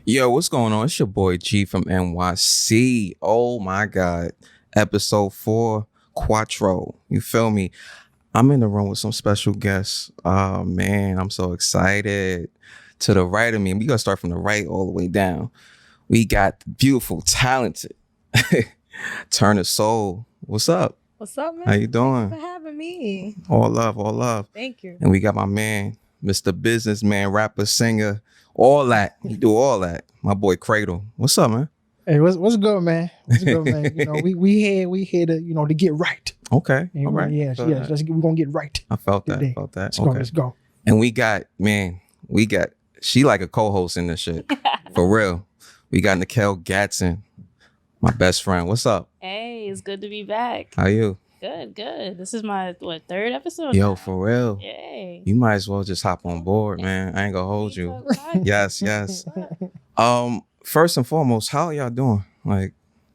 Yo, what's going on? It's your boy G from NYC. Oh my God. Episode 4, Quattro. You feel me? I'm in the room with some special guests. Oh man, I'm so excited. To the right of me, we gotta start from the right all the way down. We got the beautiful, talented Turner Soul. What's up? What's up, man? How you doing? Thanks for having me. All love, all love. Thank you. And we got my man, Mr. Businessman, rapper, singer, all that. He do all that. My boy Cradle. What's up, man? Hey, what's good, man? What's good, man? You know, we here to to get right. Okay. And All right. Yes. We're gonna get right. I felt that. today. Felt that. Let's go. And we got she like a co-host in this shit. For real. We got Nikhil Gatson, my best friend. What's up? Hey, it's good to be back. How you? Good. This is my third episode. Yo, now? for real. Yay. You might as well just hop on board, man. I ain't gonna hold you. Yes. First and foremost, how y'all doing? Like,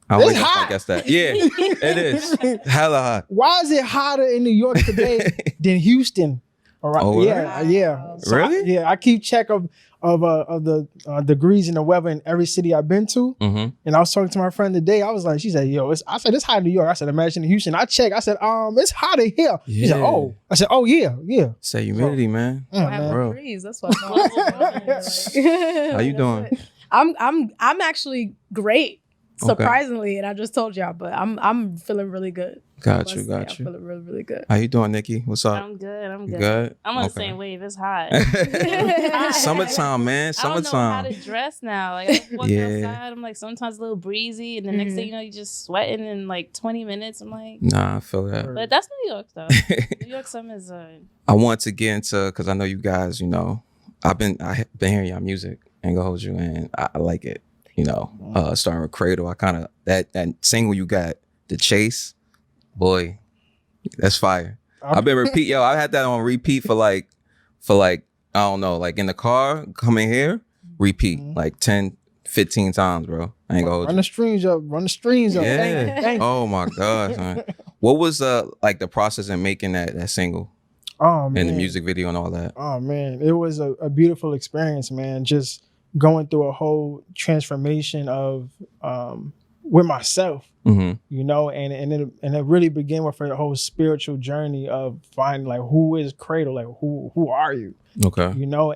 It's hot. I guess that. Yeah, it is. Hella hot. Why is it hotter in New York today than Houston? All right. Oh, Yeah. So Really? I keep check of the degrees in the weather in every city I've been to. Mm-hmm. And I was talking to my friend today. She said, yo, I said, it's hot in New York. I said, imagine in Houston. I checked. I said, it's hotter here. She said, Yeah. oh. I said, oh, yeah. Say humidity, man. I have man. Bro. a breeze. That's what How you doing? I'm actually great. Surprisingly, and I just told y'all, but I'm feeling really good. Got you. I'm feeling really, really good. How you doing, Nikki? What's up? I'm good. You good? I'm on the Okay. same wave. It's hot. Summertime, man. I don't know how Summertime. to dress now. Like I'm walking Yeah. outside, I'm like sometimes a little breezy, and the next thing you know, you're just sweating in like 20 minutes. I'm like, Nah, I feel that. but that's New York though. New York summer is I want to get into, because I know you guys, I've been hearing y'all music, ain't gonna hold you, and I like it. Starting with Cradle, I kind of that single you got, The Chase, boy, that's fire. I've been I had that on repeat for like I don't know, like in the car coming here, repeat like 10, 15 times, bro. I ain't gonna hold Run you. the streams up. Yeah. Thank you. Oh my gosh, man. What was like the process in making that single Oh, man. and the music video and all that? Oh man, it was a beautiful experience, man. Just going through a whole transformation of with myself, Mm-hmm. and it really began with a whole spiritual journey of finding like who is Cradle, like who are you, Okay.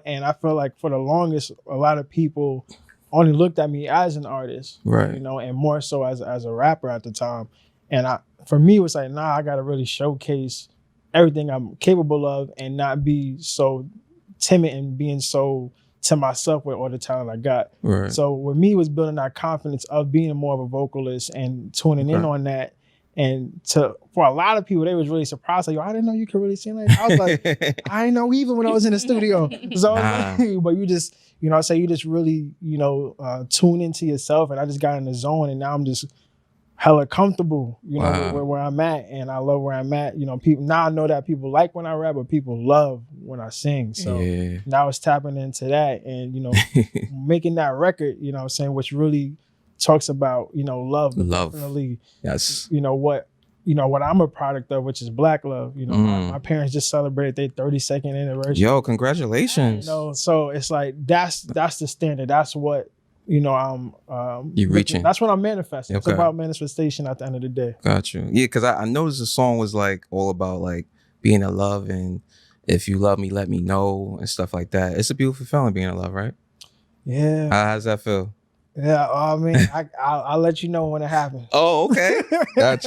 And I feel like for the longest, a lot of people only looked at me as an artist, Right. and more so as a rapper at the time, and for me it was like, nah, I gotta really showcase everything I'm capable of and not be so timid and being so to myself with all the talent I got. Right. So with me, it was building that confidence of being more of a vocalist and tuning in on that. And for a lot of people, they was really surprised. Like, yo, I didn't know you could really sing like that. I was like, I didn't know even when I was in the studio. So, but you just, I say you just really, tune into yourself. And I just got in the zone, and now I'm just hella comfortable, where I'm at, and I love where I'm at. People now I know that people like when I rap, but people love when I sing. So now it's tapping into that, and making that record, which really talks about love. Definitely, yes. What I'm a product of, which is Black love. My parents just celebrated their 32nd anniversary. Yo, congratulations. So it's like that's the standard. That's what. I'm you reaching. That's what I'm manifesting. Okay. It's about manifestation at the end of the day. Got you. Yeah, because I noticed the song was like all about like being in love and if you love me, let me know and stuff like that. It's a beautiful feeling being in love, right? Yeah. How's that feel? Yeah. I mean, I'll let you know when it happens. Oh, okay. Got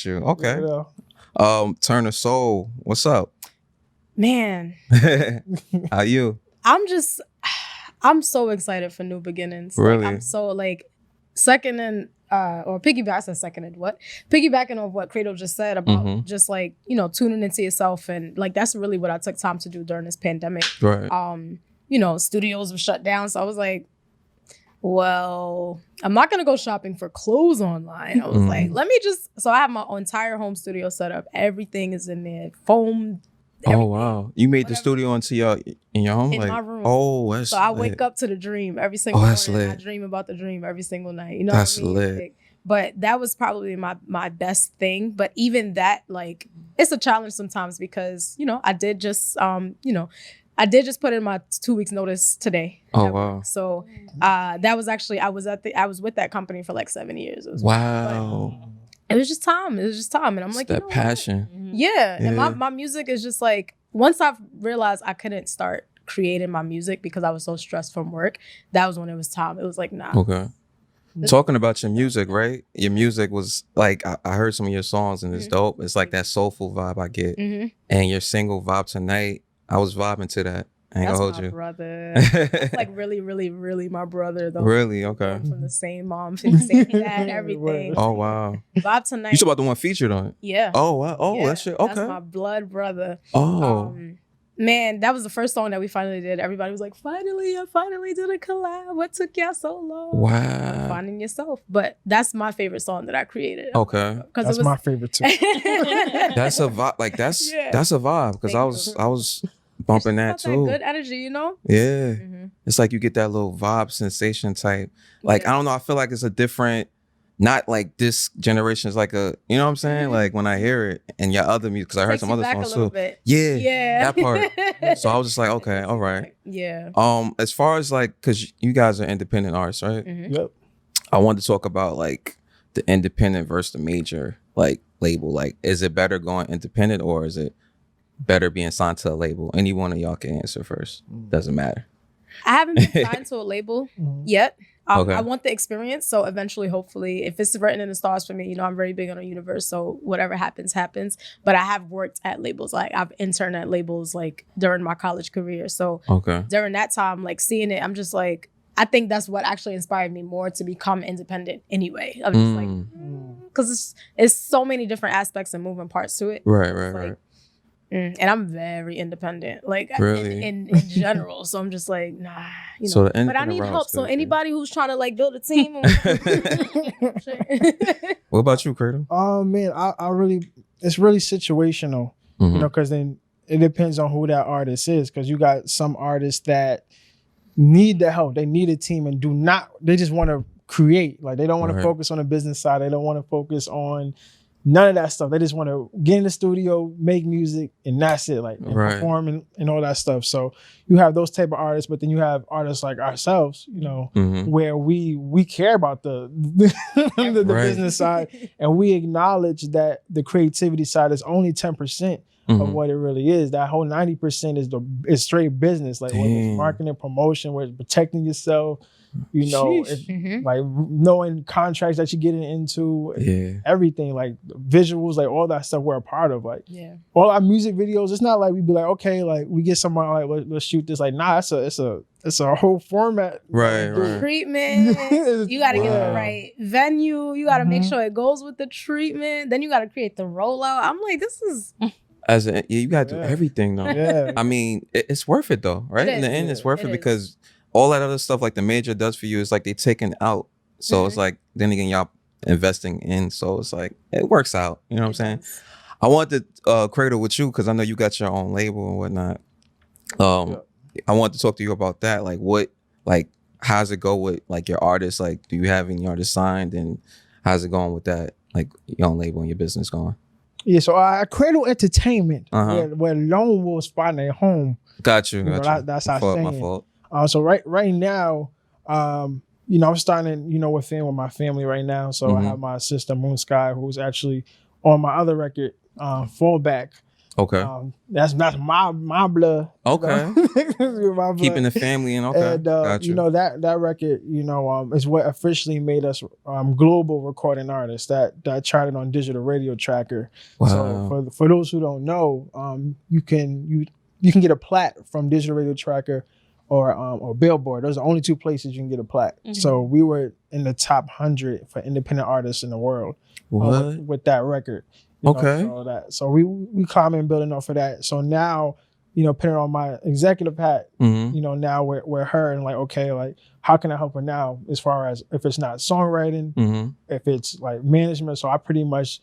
you. Okay. Turner Soul, what's up? man. How you? I'm so excited for new beginnings. Really? I'm so seconding or piggybacking on what Cradle just said about just like, tuning into yourself, and like that's really what I took time to do during this pandemic. Right. Studios were shut down, so I was like, well, I'm not gonna go shopping for clothes online. I was like, so I have my entire home studio set up. Everything is in there, foam. Oh wow! You made the studio in your home, in like, my room. Oh, that's so I lit. wake up to the dream every single that's morning. lit. I dream about the dream every single night. You know That's what I mean? lit. Like, but that was probably my best thing. But even that, like, it's a challenge sometimes because I did just I did just put in my 2 weeks notice today. Oh wow. So that was actually I was with that company for like 7 years. Wow. It was just time. It was just time. And I'm like, that passion. Yeah. And my music is just like, once I've realized I couldn't start creating my music because I was so stressed from work, that was when it was time. It was like, nah. Okay. Talking about your music, right? Your music was like, I heard some of your songs and it's dope. It's like that soulful vibe I get. And your single Vibe Tonight, I was vibing to that. I ain't gonna hold you. Brother. That's like really, really, really my brother though. Really? Okay. From the same mom, same dad, everything. Oh wow. Vibe Tonight. You talking about the one featured on it? Yeah. Oh wow. Oh, yeah, that shit. Okay. That's my blood brother. Oh. Man, that was the first song that we finally did. Everybody was like, finally, I finally did a collab. What took y'all so long? Wow. Finding yourself. But that's my favorite song that I created. Okay. That's my favorite too. That's a vibe. Like that's a vibe. Because I was bumping that too. That good energy, you know? Yeah. It's like you get that little vibe sensation type. Like, I don't know. I feel like it's a different, not like this generation is like a, you know what I'm saying? Like when I hear it and your other music, because I heard some other songs too. Yeah. That part. So I was just like, okay, all right. Yeah. As far as like, because you guys are independent artists, right? Yep. I wanted to talk about like the independent versus the major like label. Like, is it better going independent or is it better being signed to a label? Any one of y'all can answer first. Doesn't matter. I haven't been signed to a label yet. Okay. I want the experience. So eventually, hopefully, if it's written in the stars for me, you know, I'm very big on the universe. So whatever happens, happens. But I have worked at labels. Like I've interned at labels like during my college career. So during that time, like seeing it, I'm just like, I think that's what actually inspired me more to become independent anyway. I'm just like, because it's so many different aspects and moving parts to it. Right. And I'm very independent, like really? in general. So I'm just like, nah, you know. So but I need help. So anybody who's trying to like build a team. What about you, Cradle? Oh man, I really, it's really situational, you know, because then it depends on who that artist is. Because you got some artists that need the help, they need a team, and they just want to create. Like they don't want to focus on the business side. They don't want to focus on none of that stuff. They just want to get in the studio, make music, and that's it. Like and perform and all that stuff. So you have those type of artists, but then you have artists like ourselves, you know, where we care about the business side, and we acknowledge that the creativity side is only 10% of what it really is. That whole 90% is straight business. Like whether it's marketing, promotion, where it's protecting yourself. You know, like knowing contracts that you're getting into, everything, like visuals, like all that stuff we're a part of. Like all our music videos, it's not like we be like, okay, like we get someone like let's shoot this. Like, nah, it's a whole format. Right. Treatment. You gotta get the right venue. You gotta make sure it goes with the treatment. Then you gotta create the rollout. I'm like, this is you gotta do everything though. I mean, it's worth it though, right? In the end, it's worth it because all that other stuff like the major does for you is like they taking out. So it's like, then again, y'all investing in. So it's like, it works out. You know what I'm saying? I wanted to Cradle with you because I know you got your own label and whatnot. I wanted to talk to you about that. Like how's it go with like your artists? Like, do you have any artists signed, and how's it going with that? Like your own label and your business going? Yeah, so Cradle Entertainment, where Lone Wolf's find their home. Got you. That's our saying. My fault. So right now, you know, I'm starting, you know, with my family right now. So I have my sister Moon Sky, who's actually on my other record, Fallback. Okay. That's my blood. Okay. My blood. Keeping the family in. Okay. And gotcha. you know, that record, you know, is what officially made us global recording artists. That charted on Digital Radio Tracker. Wow. So for those who don't know, you can get a plat from Digital Radio Tracker or Billboard. Those are the only two places you can get a plaque. So we were in the top 100 for independent artists in the world with that record. You know, so we climbing building off of that. So now, you know, putting on my executive hat, you know, now we're her and like, okay, like how can I help her now as far as if it's not songwriting, if it's like management. So I pretty much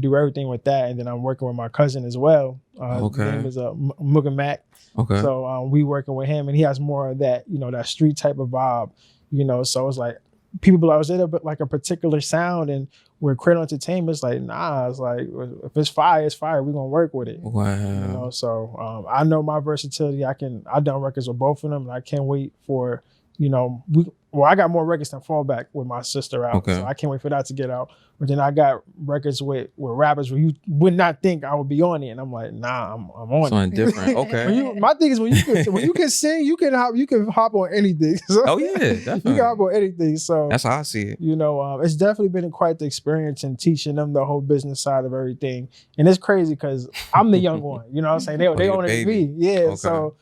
do everything with that. And then I'm working with my cousin as well. His name is Mugga Mac. Okay. So we working with him, and he has more of that, you know, that street type of vibe, you know. So it's like people be like, is it like a particular sound? And where Cradle Entertainment is like, nah, it's like, if it's fire, it's fire. We're gonna work with it. Wow. You know, so I know my versatility. I've done records with both of them, and I can't wait for, I got more records than Fallback with my sister out. Okay. So I can't wait for that to get out. But then I got records with rappers where you would not think I would be on it, and I'm like, nah, I'm on Something it. different. Okay. My thing is when you can sing, you can hop on anything. So, Oh yeah, you definitely. can hop on anything. So That's how I see it. it's definitely been quite the experience in teaching them the whole business side of everything. And it's crazy because I'm the young one. You know what I'm saying? They you're own the it to me. baby. Yeah. Okay. So,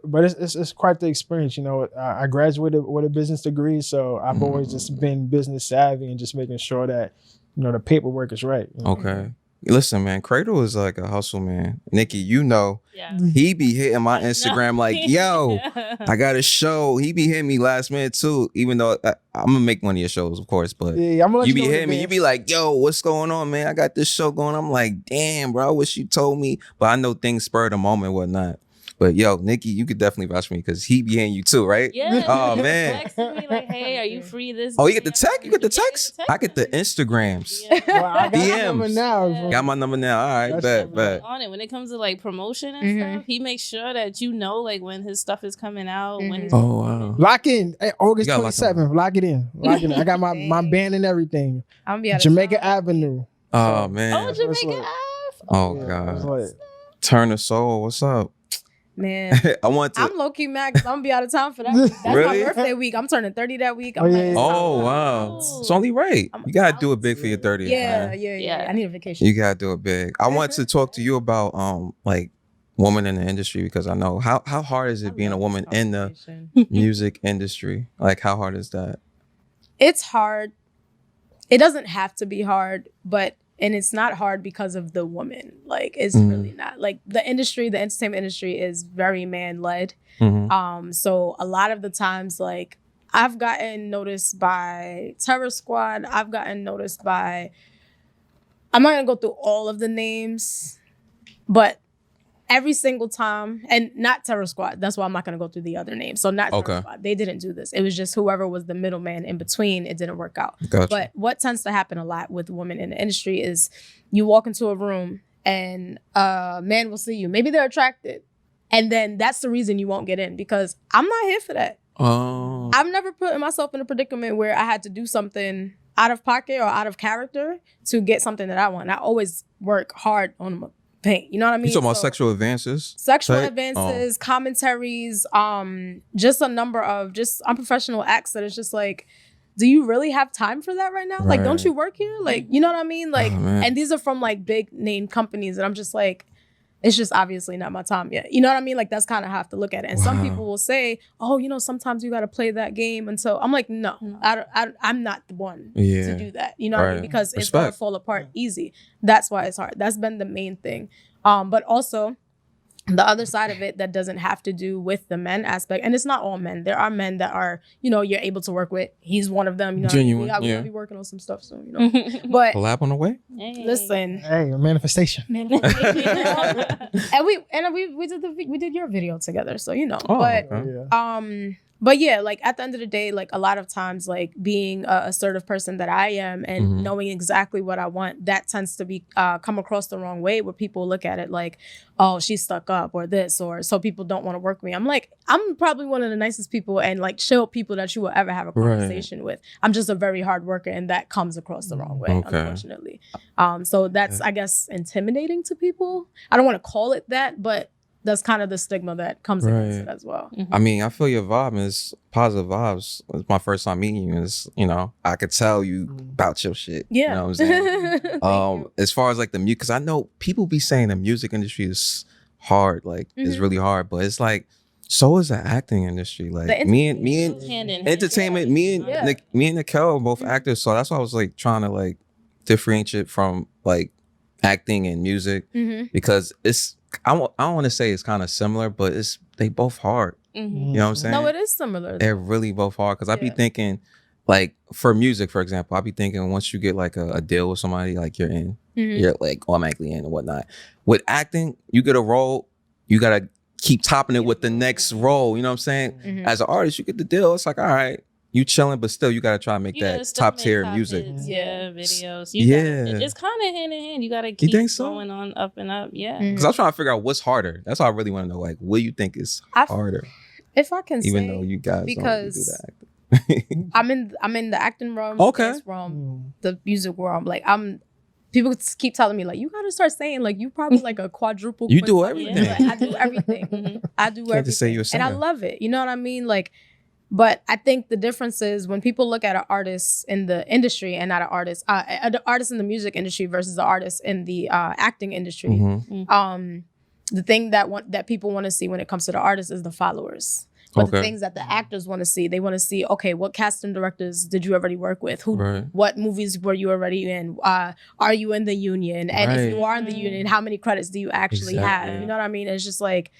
but it's quite the experience. I graduated with a business degree, so I've always just been business savvy and just making sure that the paperwork is right. Okay. Listen, man, Cradle is like a hustle, man. Nikki, Yeah. he be hitting my Instagram like, yo, I got a show. He be hitting me last minute too, even though I'm gonna make one of your shows, of course, but Yeah, I'm gonna let you be know in hitting me. You be like, yo, what's going on, man? I got this show going. I'm like, damn, bro, I wish you told me. But I know things spur the moment and whatnot. But yo, Nikki, you could definitely vouch for me because he be hitting you too, right? Yeah. Oh, he man. texted me like, hey, are you free this Oh, you day? get the text? You get the text? I get the Instagrams. Well, I got DMs. your number now. Yeah. Got my number now. All right, That's bet. On it when it comes to like promotion and stuff, he makes sure that like when his stuff is coming out, when he's Oh, wow. Lock in. Hey, August You gotta lock 27th. Lock it in. Lock it in. I got my band and everything. I'm gonna be out of Jamaica town. Avenue. Oh, man. Oh, Jamaica like- Ave. Oh, Yeah, it's God. like- Turner Soul, what's up? Man, I want to. I'm low key mad because I'm gonna be out of town for that. That's Really? my birthday week. I'm turning 30 that week. I'm Oh, like, yeah. it's Oh, not- wow. Oh. It's only right. I'm- You got to do it big for your 30th, Yeah, man. yeah. I need a vacation. You got to do it big. I want to talk to you about, like, women in the industry because I know how hard is I it being a love woman this in the conversation. music industry? Like, how hard is that? It's hard. It doesn't have to be hard, and it's not hard because of the woman. Like, it's really not. Like, the entertainment industry is very man-led. Mm-hmm. So a lot of the times, like, I've gotten noticed by Terror Squad. I've gotten noticed by, I'm not gonna go through all of the names, but every single time, and not Terror Squad. That's why I'm not gonna go through the other names. So not Terror Squad. They didn't do this. It was just whoever was the middleman in between. It didn't work out. Gotcha. But what tends to happen a lot with women in the industry is you walk into a room and a man will see you. Maybe they're attracted. And then that's the reason you won't get in because I'm not here for that. Oh. I've never put myself in a predicament where I had to do something out of pocket or out of character to get something that I want. I always work hard on my paint. You know what I mean? You talking about So, sexual advances? sexual type? advances, commentaries, just a number of just unprofessional acts that it's just like, do you really have time for that right now? Like, don't Right. you work here? Like, you know what I mean? Like, Oh, man. and these are from like big name companies, and I'm just like, it's just obviously not my time yet. You know what I mean? Like, that's kind of how I have to look at it. And some Wow. people will say, oh, sometimes you got to play that game. And so I'm like, no, I'm not the one Yeah. to do that. You know what I mean? Right. Because it's going to Respect. fall apart easy. That's why it's hard. That's been the main thing. But also, the other side of it that doesn't have to do with the men aspect, and it's not all men. There are men that are, you're able to work with. He's one of them. Genuine, we gotta yeah. be working on some stuff soon. But Collab on the way? Hey. listen, Hey, a manifestation. and we did your video together, so Oh, but okay. but yeah, like at the end of the day, like a lot of times, like being a assertive person that I am and Mhm. knowing exactly what I want, that tends to be come across the wrong way where people look at it like, oh, she's stuck up or this, or so people don't want to work with me. I'm like, I'm probably one of the nicest people and like chill people that you will ever have a Right. conversation with. I'm just a very hard worker, and that comes across the wrong way, Okay. unfortunately. So that's, I guess, intimidating to people. I don't want to call it that, but that's kind of the stigma that comes against Right. it as well. I mean, I feel your vibe is positive vibes. It's my first time meeting you. It's, I could tell you about your shit. Yeah. You know what I'm saying? Thank you. As far as like the music, because I know people be saying the music industry is hard, like it's Mhm. really hard, but it's like, so is the acting industry. Like The me and Hand in hand. entertainment, me and Yeah. me and Nikel are both Mhm. actors, so that's why I was like trying to like differentiate from like acting and music Mhm. because it's I don't want to say it's kind of similar, but they both hard. Mhm. You know what I'm saying? No, it is similar. They're really both hard because I be Yeah. thinking, like for music, for example, I be thinking once you get like a deal with somebody, like you're in, Mhm. you're like automatically in and whatnot. With acting, you get a role, you gotta keep topping it with the next role. You know what I'm saying? Mhm. As an artist, you get the deal. It's like, all right, you chilling, but still you gotta try to make You gotta that still top make tier top music. hits, Yeah. videos. Yeah. It's kind of hand in hand. You gotta keep think so? going on up and up. Yeah. Mhm. Because I'm trying to figure out what's harder. That's what I really want to know. Like, what do you think is I- harder? If I can Even say, though you guys don't really do because that. I'm in the acting realm, Okay. the dance realm, the music realm. Like people keep telling me like you gotta start saying like you probably like a quadruple. You do quintuple. everything. Like, I do everything. Mhm. I do Can't everything, just say you're a and I singer. love it. You know what I mean? Like, but I think the difference is when people look at an artist in the industry and not an artist, an artist in the music industry versus the artist in the acting industry. Mhm. The thing that people want to see when it comes to the artist is the followers. But the Okay. things that the actors want to see, they want to see, okay, what casting directors did you already work with? Right. What movies were you already in? Are you in the union? And if you are in the union, how many credits do you actually have? Exactly. You know what I mean? It's just like,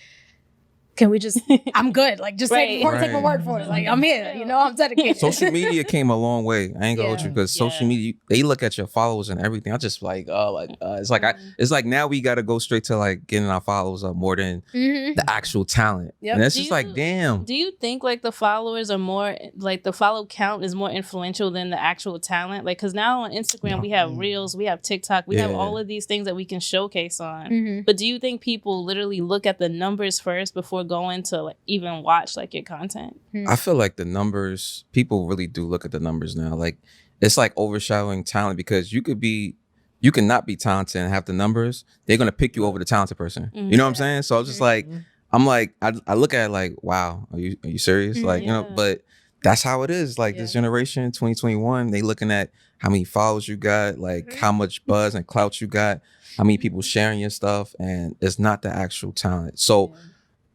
can we just, I'm good. Like, just take my word for it. Like, I'm here. You know, I'm dedicated. Social media came a long way. I ain't gonna hold you because social Yeah. media, they look at your followers and everything. I just like, it's like it's like now we got to go straight to like getting our followers up more than Mhm. the actual talent. Yep. And it's Do just you- like, damn. Do you think like the followers are more like the follow count is more influential than the actual talent? Like, because now on Instagram we have Reels, we have TikTok, we have Yeah. all of these things that we can showcase on. Mhm. But do you think people literally look at the numbers first before going to like even watch like your content? I feel like the numbers, people really do look at the numbers now. Like it's like overshadowing talent because you can not be talented and have the numbers. They're gonna pick you over the talented person. You know what I'm saying? So it's just like, I'm like, I look at it like, wow, are you serious? Like, you know, Yeah. but that's how it is. Like this generation, 2021, they looking at how many followers you got, like how much buzz and clout you got, how many people sharing your stuff, and it's not the actual talent. So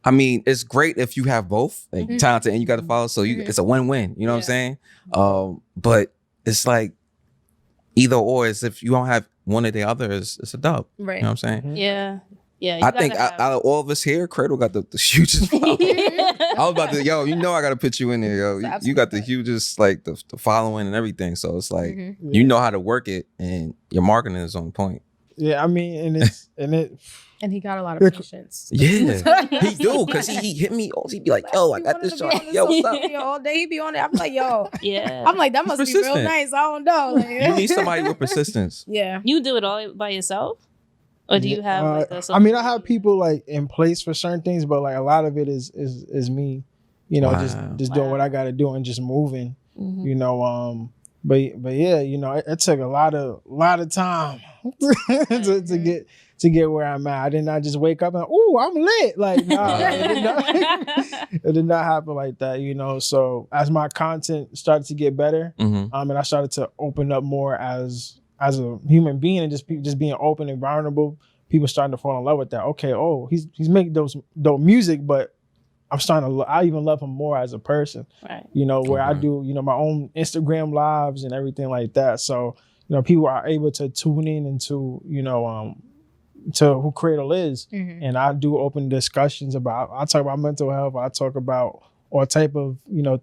I mean, it's great if you have both, like talented and you got to follow. So it's a win-win. You know what I'm saying? But it's like either or. Is if you don't have one or the other, it's a dub. Right. You know what I'm saying? Yeah. Yeah. I think out of all of us here, Cradle got the hugest following. I was about to, I got to put you in there, yo. You got the hugest, like the following and everything. So it's like you know how to work it, and your marketing is on point. Yeah, I mean, And he got a lot of patience. Yeah, he do because he hit me. He'd be like, "Yo, I got this job. Yo, what's up?" All day he be on it. I'm like, yo. Yeah. I'm like, that must be real persistent. nice. I don't know. Like, You need somebody with persistence. yeah. You do it all by yourself? Or do you have like a I mean, I have people like in place for certain things, but like a lot of it is me, you know, just doing what I got to do and just moving, you know. But yeah, you know, it took a lot of time to get where I'm at. I did not just wake up and I'm lit. Like it did not happen like that, you know. So as my content started to get better, and I started to open up more as a human being and just being open and vulnerable, people starting to fall in love with that. Okay, he's making those dope music, but I'm starting to I even love him more as a person. Right. You know, where I do, you know, my own Instagram lives and everything like that. So, you know, people are able to tune in into, you know, to who Cradle is. And I do open discussions I talk about mental health, I talk about all type of, you know,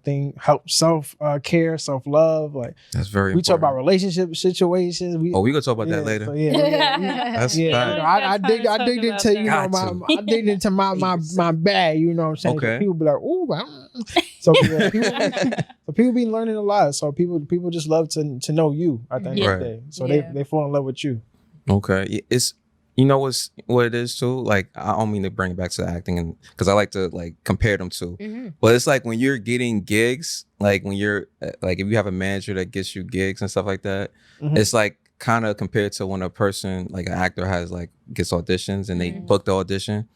self-care, self-love. Like that's very we talk important. about relationship situations. We gonna talk about that later. So That's I dig into, you know, I dig into my bag, you know what I'm saying? Okay. So people be like, so people be learning a lot. So people just love to know you at the end of the day. So they fall in love with you. Okay. It's, you know what it is too? Like, I don't mean to bring it back to acting, and because I like to like compare them to. But it's like when you're getting gigs, like when you're like if you have a manager that gets you gigs and stuff like that, it's like kind of compared to when a person like an actor has like gets auditions and they book the audition.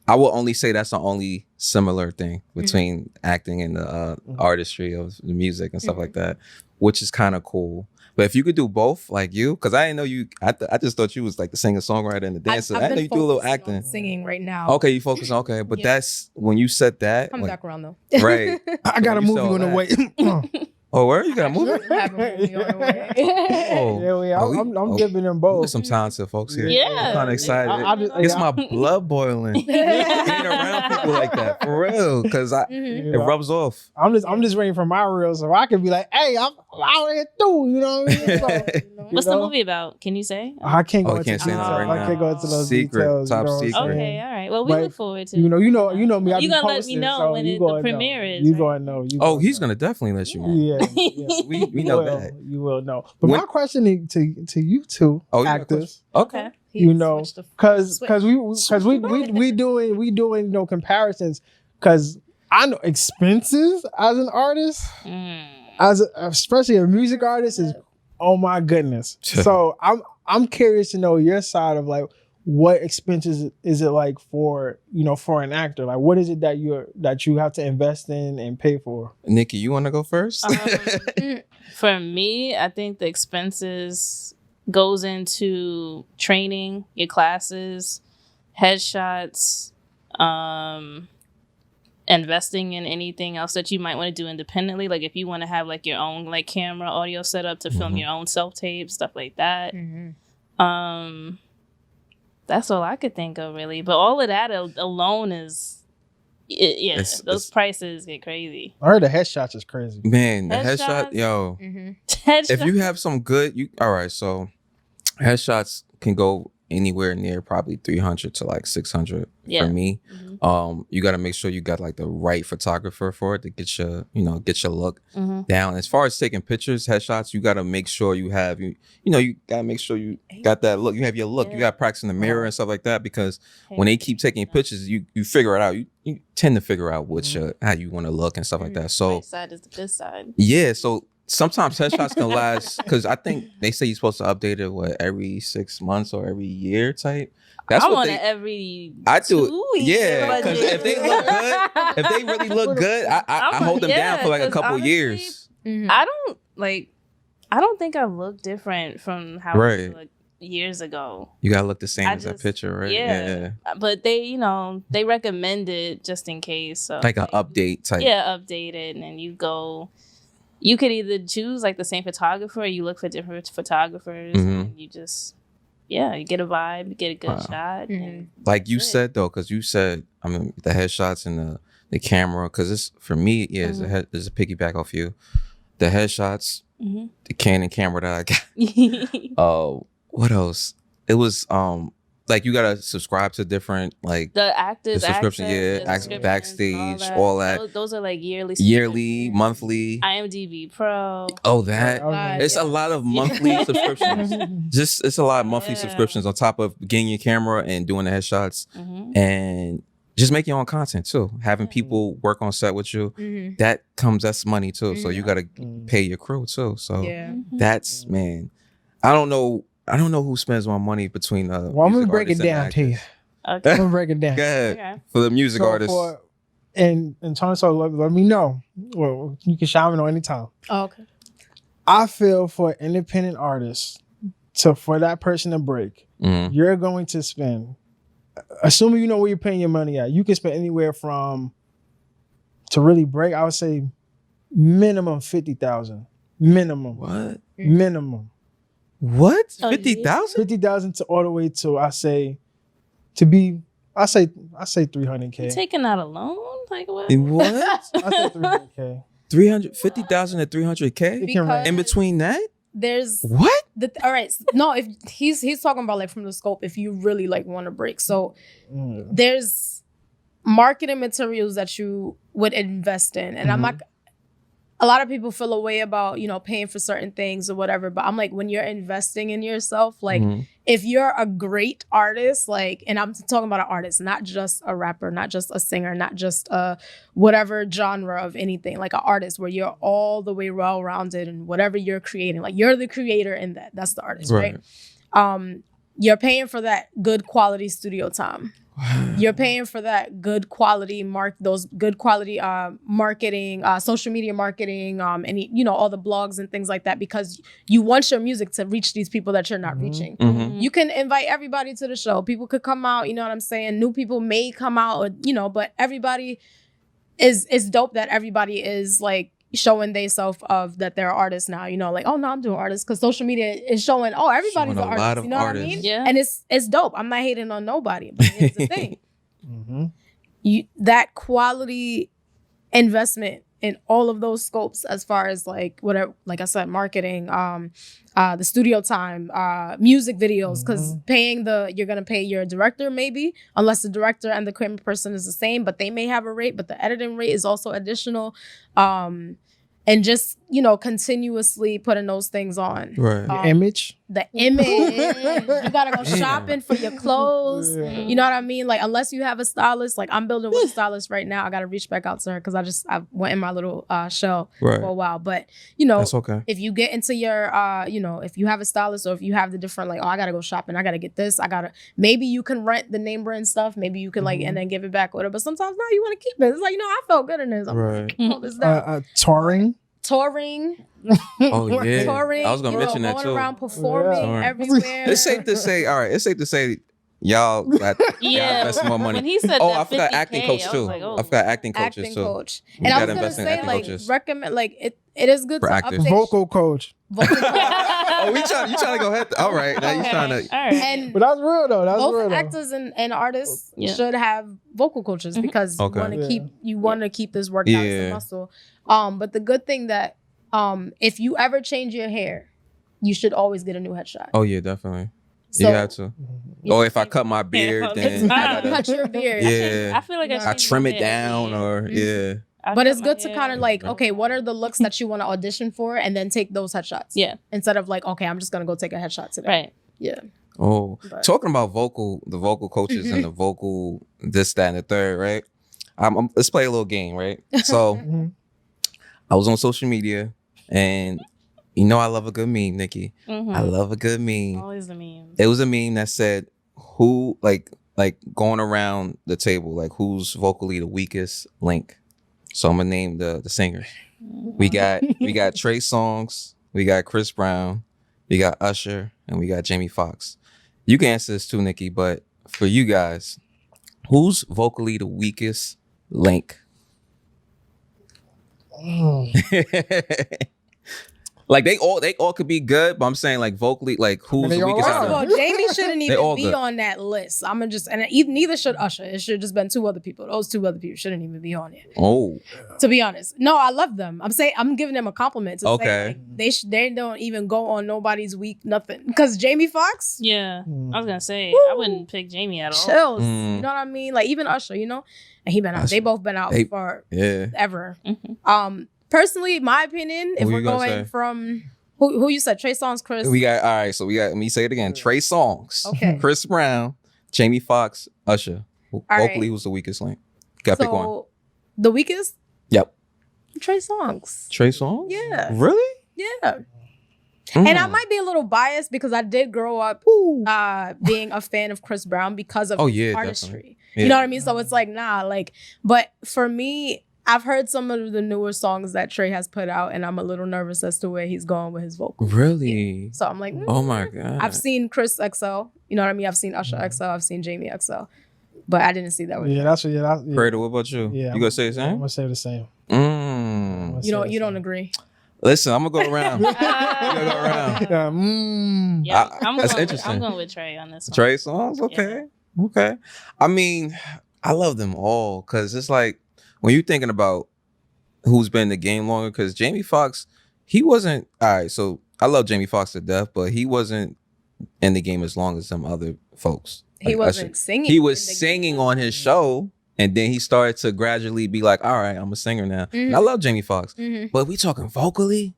I will only say that's the only similar thing between acting and the artistry of the music and stuff like that, which is kind of cool. But if you could do both, like you, because I didn't know you, I just thought you was like the singer, songwriter, and the dancer. I didn't know you do a little acting. Singing right now. Okay, you focus on, okay. But that's, when you said that. Come like, back around though. Right. I got a When you movie saw on the that. way. Oh, where you got a movie? Have a movie on the way. I'm dipping in both. There's some talented folks here. Yeah. I'm kind of excited. I It's my blood boiling. Being around people like that, for real, because it rubs off. I'm just waiting for my reel so I can be like, hey, I'm out here too. You know what I mean? So, What's the movie about? Can you say? I can't go Oh, you into can't say that details. right I can't go into those Secret, details. top you know what I'm secret. saying? Okay, all right. Well, we But, look forward to. You know me. I You be gonna let me posting, know so when you the gonna premiere know. is, You right? gonna know. Oh, he's gonna definitely let you know. Yeah. We know that. You will know. But my question to you two Oh, you got a actors, Okay. you know, because we doing comparisons, because I know expenses as an artist, especially a music artist, is oh my goodness. So I'm curious to know your side of like, what expenses is it like for an actor? Like, what is it that you have to invest in and pay for? Nikki, you want to go first? For me, I think the expenses goes into training, your classes, headshots, investing in anything else that you might want to do independently. Like if you want to have like your own like camera, audio setup to film your own self-tape, stuff like that. That's all I could think of really. But all of that alone is, those prices get crazy. I heard the headshots is crazy. Man, the headshot, yo. If you have some good, all right, so headshots can go anywhere near probably 300 to like 600 for me. You got to make sure you got like the right photographer for it to get your look down. As far as taking pictures, headshots, you got to make sure you have you got to make sure you got that look. You have your look. You got to practice in the mirror and stuff like that, because when they keep taking pictures, you figure it out. You tend to figure out how you want to look and stuff like that. So right side is the good side. Yeah, so sometimes headshots can last, because I think they say you're supposed to update it every 6 months or every year type. That's I want it every I do 2 years. Yeah, because if they look good, if they really look good, I hold them down for like a couple years. I don't think I look different from how I looked years ago. You gotta look the same as that picture, right? Yeah. But they recommend it just in case. So like an update type. Yeah, update it, and then you could either choose like the same photographer, or you look for different photographers, and you just you get a vibe, you get a good shot. Like you said though, because you said the headshots and the camera, because it's for me, there's a piggyback off you. The headshots, the Canon camera that I got. What else? It was like you gotta subscribe to different like the actors subscription, backstage, all that. Those are like yearly, monthly. IMDb Pro. Oh, that it's a lot of monthly subscriptions. It's a lot of monthly subscriptions on top of getting your camera and doing the headshots and just make your own content too. Having people work on set with you, that's money too. So you gotta pay your crew too. So that's I don't know who spends more money between well, I'm gonna break it down to you. Okay. I'm gonna break it down. Go ahead. For the music artists. And Tony, so let me know. Well, you can shout me know anytime. Oh, okay. I feel for independent artists, for that person to break, you're going to spend, assuming you know where you're paying your money at, you can spend anywhere from, to really break, I would say minimum $50,000. Minimum. What? Minimum. What? 50,000? 50,000 to all the way to I say 300K. You taking out a loan? Like what? What? I say 300K. 350,000 to 300K? Because in between that? There's what? All right. No, if he's talking about like from the scope, if you really like want to break. So there's marketing materials that you would invest in. And I'm not, a lot of people feel a way about, paying for certain things or whatever. But I'm like, when you're investing in yourself, like if you're a great artist, like, and I'm talking about an artist, not just a rapper, not just a singer, not just a whatever genre of anything, like an artist where you're all the way well-rounded and whatever you're creating, like you're the creator in that's the artist, right? You're paying for that good quality studio time. You're paying for that good quality marketing, social media marketing, and all the blogs and things like that, because you want your music to reach these people that you're not reaching. You can invite everybody to the show. People could come out, you know what I'm saying? New people may come out, or, but everybody is dope that everybody is like showing they self of that they're artists now, you know, like, oh no, I'm doing artists, because social media is showing, oh, everybody's Showing an a lot artist, of you know what I artists. mean? Yeah. And it's dope. I'm not hating on nobody, but here's the thing. Mm-hmm. That quality investment in all of those scopes, as far as like whatever, like I said, marketing, the studio time, music videos, because you're gonna pay your director, maybe, unless the director and the camera person is the same, but they may have a rate, but the editing rate is also additional. And just, you know, continuously putting those things on. Right. The image. You gotta go shopping for your clothes. Yeah. You know what I mean? Like, unless you have a stylist, like I'm building with a stylist right now. I gotta reach back out to her because I went in my little shell for a while. But, you know, That's okay. if you get into your, you know, if you have a stylist, or if you have the different, like, oh, I gotta go shopping, I gotta get this, maybe you can rent the name brand stuff. Maybe you can like, and then give it back with it. But sometimes, no, you want to keep it. It's like, you know, I felt good in this. I'm Right. like, hold this down. Touring. Oh yeah. Touring, I was gonna you know, mention that going too. around performing Yeah. everywhere. It's safe to say. All right. It's safe to say. Y'all got Yeah. invest more money. When he said Oh, that I forgot 50K, acting coach I was too. like, oh. I forgot acting coaches Acting too. coach. We And I gotta was gonna invest in say, acting like, coaches. recommend, like, it is good For to actors. update Vocal coach. vocal coach. Oh, you trying to go ahead? All right. Now you Okay. trying to. All right. And But that's real though. That's real both though. actors and artists Yeah. should have vocal coaches, because Okay. you want to keep this workout as a Yeah. muscle. But the good thing that if you ever change your hair, you should always get a new headshot. Oh yeah, definitely. So, you have to. Or if I cut my beard, all the then time. I gotta. cut your beard. Yeah. I feel like I I trim it down, or yeah. But it's good to kind of like, okay, what are the looks that you want to audition for, and then take those headshots. Yeah. Instead of like, okay, I'm just gonna go take a headshot today. Right. Yeah. Oh, But- talking about the vocal coaches and the vocal this, that, and the third, right? Let's play a little game, right? So Mhm. I was on social media, and you know I love a good meme, Nikki. Mm-hmm. I love a good meme. Always the memes. It was a meme that said, "Who like going around the table, like who's vocally the weakest link?" So I'm gonna name the singers. We got Trey Songz, we got Chris Brown, we got Usher, and we got Jamie Foxx. You can answer this too, Nikki, but for you guys, who's vocally the weakest link? Like they all could be good, but I'm saying like vocally, like who's They the all weakest are. First of out all, of them? Jamie shouldn't even all be good. on that list. I'm gonna just, and neither should Usher. It should have just been two other people. Those two other people shouldn't even be on it. Oh, To be honest, no, I love them. I'm giving them a compliment. To Okay. say, like, they don't even go on nobody's week nothing, because Jamie Foxx Yeah. Mm. I was gonna say I wouldn't pick Jamie at all. chills. Mm. You know what I mean? Like even Usher, you know, and he been out. Usher. They both been out They- for yeah. ever. Mhm. Personally, my opinion, if Who we're you gonna going say? from who you said, Trey Songz, Chris. We got all right. So we got. Let me say it again. Trey Songz, Okay. Chris Brown, Jamie Foxx, Usher. right. Vocally, who's the weakest link? Got to pick one. So the weakest, Yep. Trey Songz. Trey Songz. Yeah. Really? Yeah. Mm. And I might be a little biased because I did grow up being a fan of Chris Brown because of Oh, his yeah, artistry. definitely. You Yeah. know what I mean? So it's like, nah, like, but for me, I've heard some of the newer songs that Trey has put out, and I'm a little nervous as to where he's going with his vocals. Really? So I'm like, Oh my god. I've seen Chris XL, you know what I mean? I've seen Usher XL, I've seen Jamie XL, but I didn't see that with Yeah, that's what. Yeah, that's. Yeah. Cradle, what about you? Yeah, You gonna say the I'm same? gonna say the same. Mm. you don't agree. Listen, I'm gonna go around. I'm gonna go around. Yeah, Yeah, That's interesting. I'm going with Trey on this one. Trey Songz, okay, okay. I mean, I love them all because it's like when you're thinking about who's been in the game longer. Because Jamie Foxx, he wasn't all right. So I love Jamie Foxx to death, but he wasn't in the game as long as some other folks. He Like wasn't Usher. singing. He was in the singing game. on his show, and then he started to gradually be like, "All right, I'm a singer now." And I love Jamie Foxx, Mhm. but we talking vocally.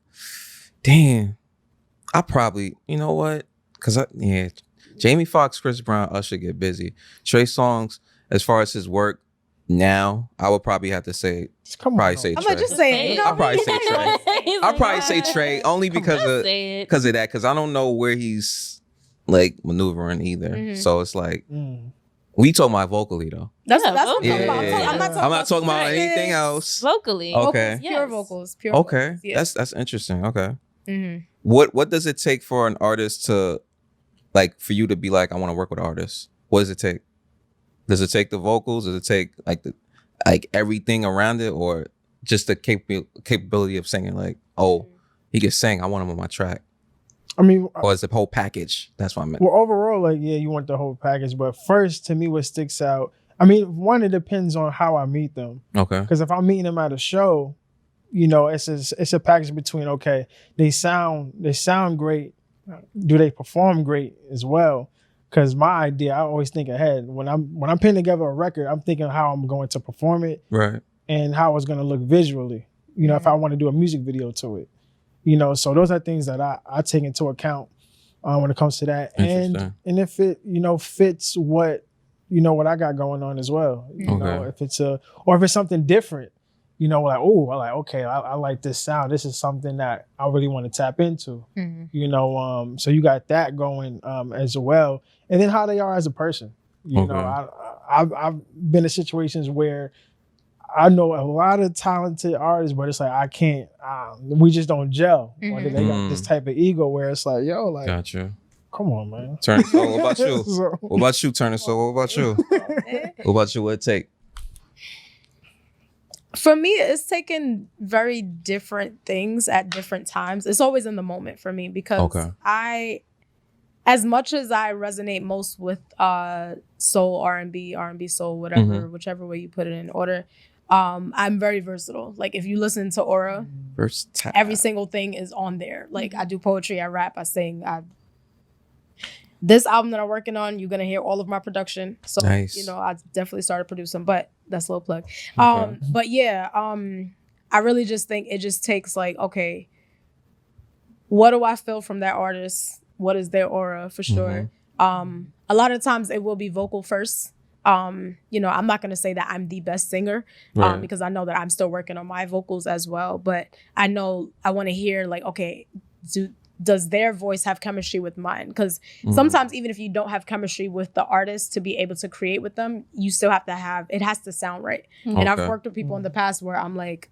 Damn, I probably, you know what? Because Jamie Foxx, Chris Brown, Usher get busy. Trey Songz, as far as his work now, I would probably have to say, Come on. probably say I'm Trey. not just saying. You know I'll what I probably mean? say Trey. I'll probably say Trey only because Just of say it. that. Because I don't know where he's like maneuvering either. Mhm. So it's like Mm. we talking about vocally though. That's Yeah, what I'm talking Yeah, about. I'm not talking about anything lyrics. else. Vocally. Okay. Pure Yes. vocals. Pure Okay, vocals. Yeah. that's interesting. Okay, Mhm. what does it take for an artist to like for you to be like I want to work with artists? What does it take? Does it take the vocals? Does it take like everything around it, or just the capability of singing? Like, oh, he can sing. I want him on my track. I mean, or is the whole package? That's what I meant. Well, overall, like, yeah, you want the whole package. But first, to me, what sticks out, I mean, one, it depends on how I meet them. Okay. Because if I'm meeting them at a show, you know, it's a package between, okay, they sound great. Do they perform great as well? Because my idea, I always think ahead. When I'm putting together a record, I'm thinking how I'm going to perform it, right, and how it's going to look visually. You know, if I want to do a music video to it, you know. So those are things that I take into account when it comes to that, and if it, you know, fits what, you know, what I got going on as well. You know, if it's or if it's something different. You know, like, oh, okay, I like this sound. This is something that I really want to tap into. You know, so you got that going as well, and then how they are as a person. You know, I've been in situations where I know a lot of talented artists, but it's like I can't. We just don't gel. Or they got this type of ego where it's like, yo, like, gotcha. Come on, man. Turn. So what about you? What about you, Turner? So what about you? What about you? What it take? For me, it's taken very different things at different times. It's always in the moment for me because as much as I resonate most with soul, R&B soul, whatever, whichever way you put it in order, I'm very versatile. Like if you listen to Aura, every single thing is on there. Like I do poetry, I rap, I sing. This album that I'm working on, you're gonna hear all of my production. So you know, I definitely started producing, but that's a little plug. But yeah, I really just think it just takes like, okay, what do I feel from that artist? What is their aura for sure? A lot of times it will be vocal first. You know, I'm not gonna say that I'm the best singer because I know that I'm still working on my vocals as well. But I know I want to hear like, okay, does their voice have chemistry with mine? Because sometimes even if you don't have chemistry with the artist to be able to create with them, you still have to have, it has to sound right. And I've worked with people in the past where I'm like,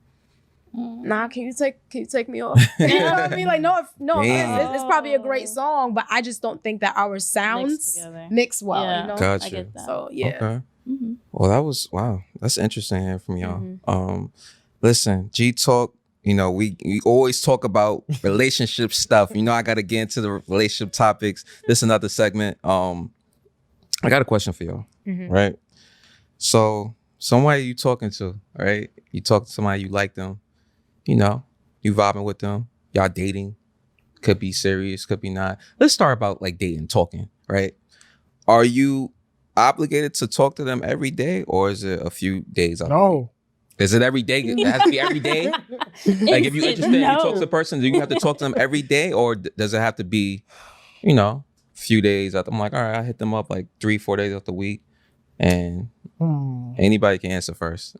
nah, can you take me off? You know what I mean? Like, no, it's probably a great song, but I just don't think that our sounds mix well. You know? Gotcha. I get that. So yeah. Okay. Well, that's interesting hearing from y'all. Listen, G Talk. You know, we always talk about relationship stuff. You know, I got to get into the relationship topics. This is another segment. I got a question for y'all, right? So, somebody you talking to, right? You talk to somebody, you like them, you know, you vibing with them, y'all dating. Could be serious, could be not. Let's start about like dating, talking, right? Are you obligated to talk to them every day, or is it a few days out? No. Is it every day? It has to be every day? Like if you're interested, you talk to the person, do you have to talk to them every day? Or does it have to be, you know, a few days after? I'm like, all right, I hit them up like 3-4 days out the week. And anybody can answer first.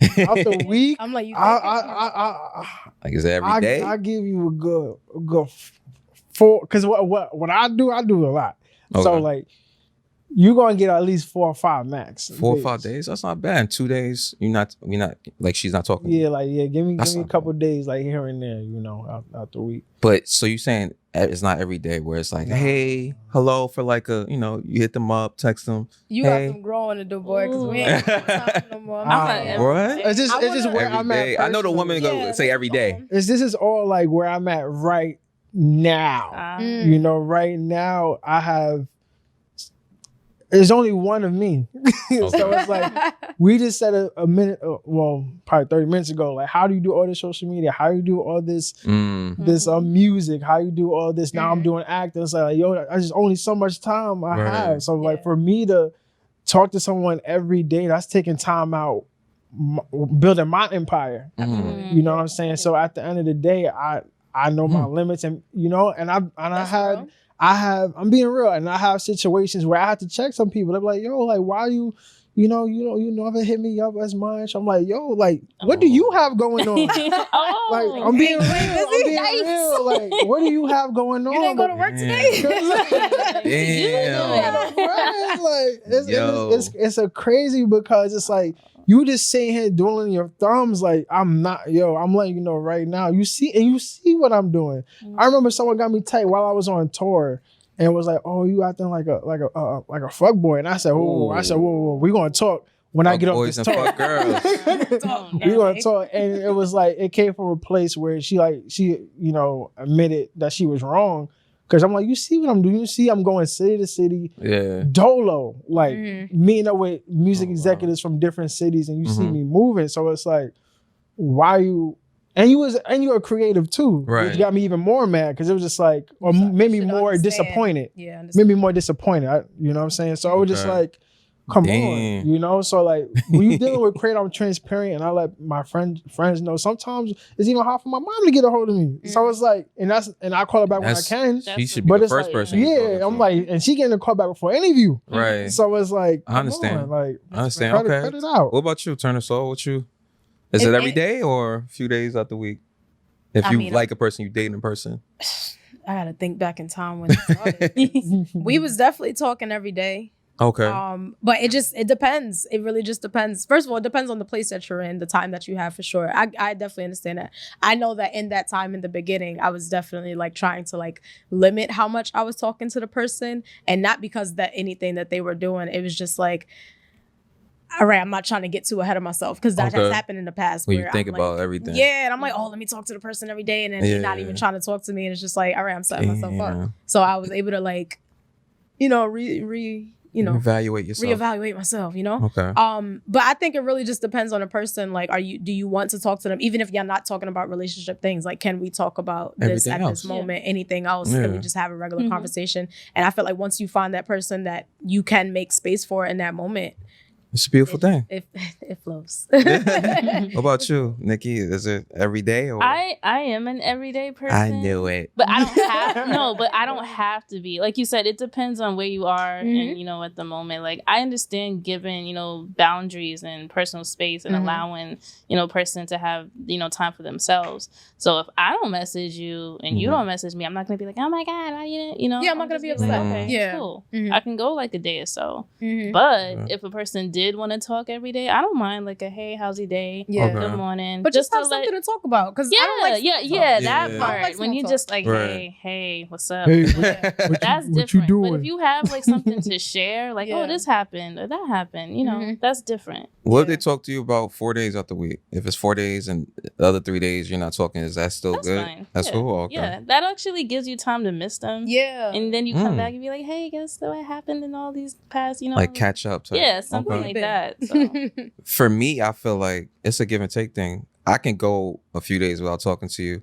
Out the week? I'm like, you like, is it every day? I give you a good 4, because what I do a lot. So like, you're gonna get at least 4 or 5 max. 4 or 5 days? That's not bad. 2 days, you're not like she's not talking. Yeah, like give me a couple days like here and there, you know, out the week. But so you're saying it's not every day where it's like, hey, hello, for like a, you know, you hit them up, text them. You got some growing to do, boy, because we ain't got time no more. What? It's just where I'm at. I know the woman go say every day. This is all like where I'm at right now. You know, right now I have. There's only one of me. So it's like, we just said a minute, probably 30 minutes ago, like, how do you do all this social media? How do you do all this music? How you do all this? Now I'm doing acting. It's like, yo, I just only so much time I have. So like for me to talk to someone every day, that's taking time out, building my empire. You know what I'm saying? So at the end of the day, I know my limits, and you know, I'm being real, and I have situations where I have to check some people. They're like, yo, like, why you never hit me up as much. I'm like, yo, like, what do you have going on? Like, I'm being real. Like, what do you have going on? You didn't go to work today? Like, it's a crazy, because it's like, you just sitting here doing your thumbs. Like, I'm letting you know right now. You see what I'm doing. I remember someone got me tight while I was on tour, and was like, "Oh, you acting like a fuck boy." And I said, "Whoa, we gonna talk." when I Fuck get off boys this and talk, fuck girls. we gonna talk. And it was like, it came from a place where she admitted that she was wrong. Cause I'm like, you see what I'm doing? You see, I'm going city to city, Yeah. dolo, like meeting up with music wow. executives from different cities, and you see Mhm. me moving. So it's like, why you? And you were creative too, Right. which got me even more mad because it was just like, or So made you me should more understand. disappointed. Yeah, Made understand. me more disappointed. You know what I'm saying? So I was just Okay. like, come Damn. on, you know. So like, when you dealing with Cradle, I'm transparent, and I let my friends know. Sometimes it's even hard for my mom to get a hold of me. So it's like, and I call her back when I can. She should be But the it's first like, person. you're talking yeah, I'm to. like, and she getting a call back before any of you. Right. So it's like, I understand. come on, like, I understand. cut it out. What about you, Turner Soul? What you? Is it every day or a few days out the week? If I you mean, like a person, you date in person. I gotta think back in time when it started. We was definitely talking every day. Okay. But it depends. It really just depends. First of all, it depends on the place that you're in, the time that you have for sure. I definitely understand that. I know that in that time in the beginning, I was definitely like trying to like limit how much I was talking to the person, and not because that anything that they were doing. It was just like, all right, I'm not trying to get too ahead of myself because that has happened in the past. When where you think I'm about like, everything. Yeah, and I'm like, oh, let me talk to the person every day, and then you're not even trying to talk to me, and it's just like, all right, I'm setting myself up. So I was able to like, evaluate yourself. reevaluate myself, Okay. But I think it really just depends on a person. Like, do you want to talk to them, even if you're not talking about relationship things? Like, can we talk about this Everything at else. this moment? Anything else? Can we just have a regular conversation? And I feel like once you find that person that you can make space for in that moment, It's a beautiful thing. it flows. What about you, Nikki? Is it every day or? I am an everyday person. I knew it. But I don't have to be. Like you said, it depends on where you are and at the moment. Like, I understand giving, boundaries and personal space and allowing, person to have, time for themselves. So if I don't message you and you don't message me, I'm not gonna be like, oh my God, why you didn't, Yeah, I'm not gonna be upset. Like, okay, Yeah. cool. Mhm. I can go like a day or so. But if a person did want to talk every day, I don't mind like a hey, how's your day? Yeah. Okay. Good morning. But just have to something to talk about, because I don't like that Yeah. part. I don't like When you small just like, Right. hey, what's up? Hey, That's what you different. doing? But if you have like something to share, like, Yeah. oh, this happened or that happened, that's different. What if they talk to you about 4 days out the week? If it's 4 days and the other 3 days you're not talking, is that still That's good? fine. That's Yeah. cool. Okay. Yeah, that actually gives you time to miss them. Yeah. And then you come back and be like, hey, guess what happened in all these past, Like catch up. Type. Yeah, something Okay. like that. So. For me, I feel like it's a give and take thing. I can go a few days without talking to you,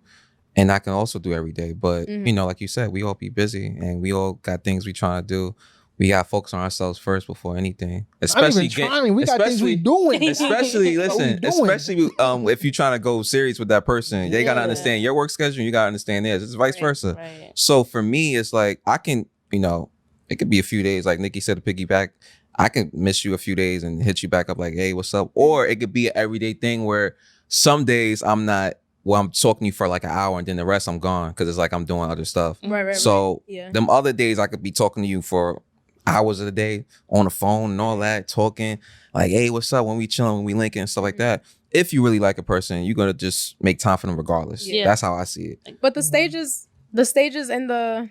and I can also do every day. But like you said, we all be busy and we all got things we trying to do. We got to focus on ourselves first before anything. Especially we got things we doing. Especially What we listen, doing? especially if you're trying to go serious with that person, they gotta understand your work schedule. You gotta understand theirs. It's vice versa. Right. So for me, it's like I can, it could be a few days, like Nikki said, to piggyback. I can miss you a few days and hit you back up like, hey, what's up? Or it could be an everyday thing where some days I'm talking to you for like an hour and then the rest I'm gone because it's like I'm doing other stuff. Right. So Yeah. them other days I could be talking to you for hours of the day on the phone and all that, talking like, hey, what's up? When we chilling, when we linking and stuff like that. If you really like a person, you're gonna just make time for them regardless. Yeah. That's how I see it. But the stages in the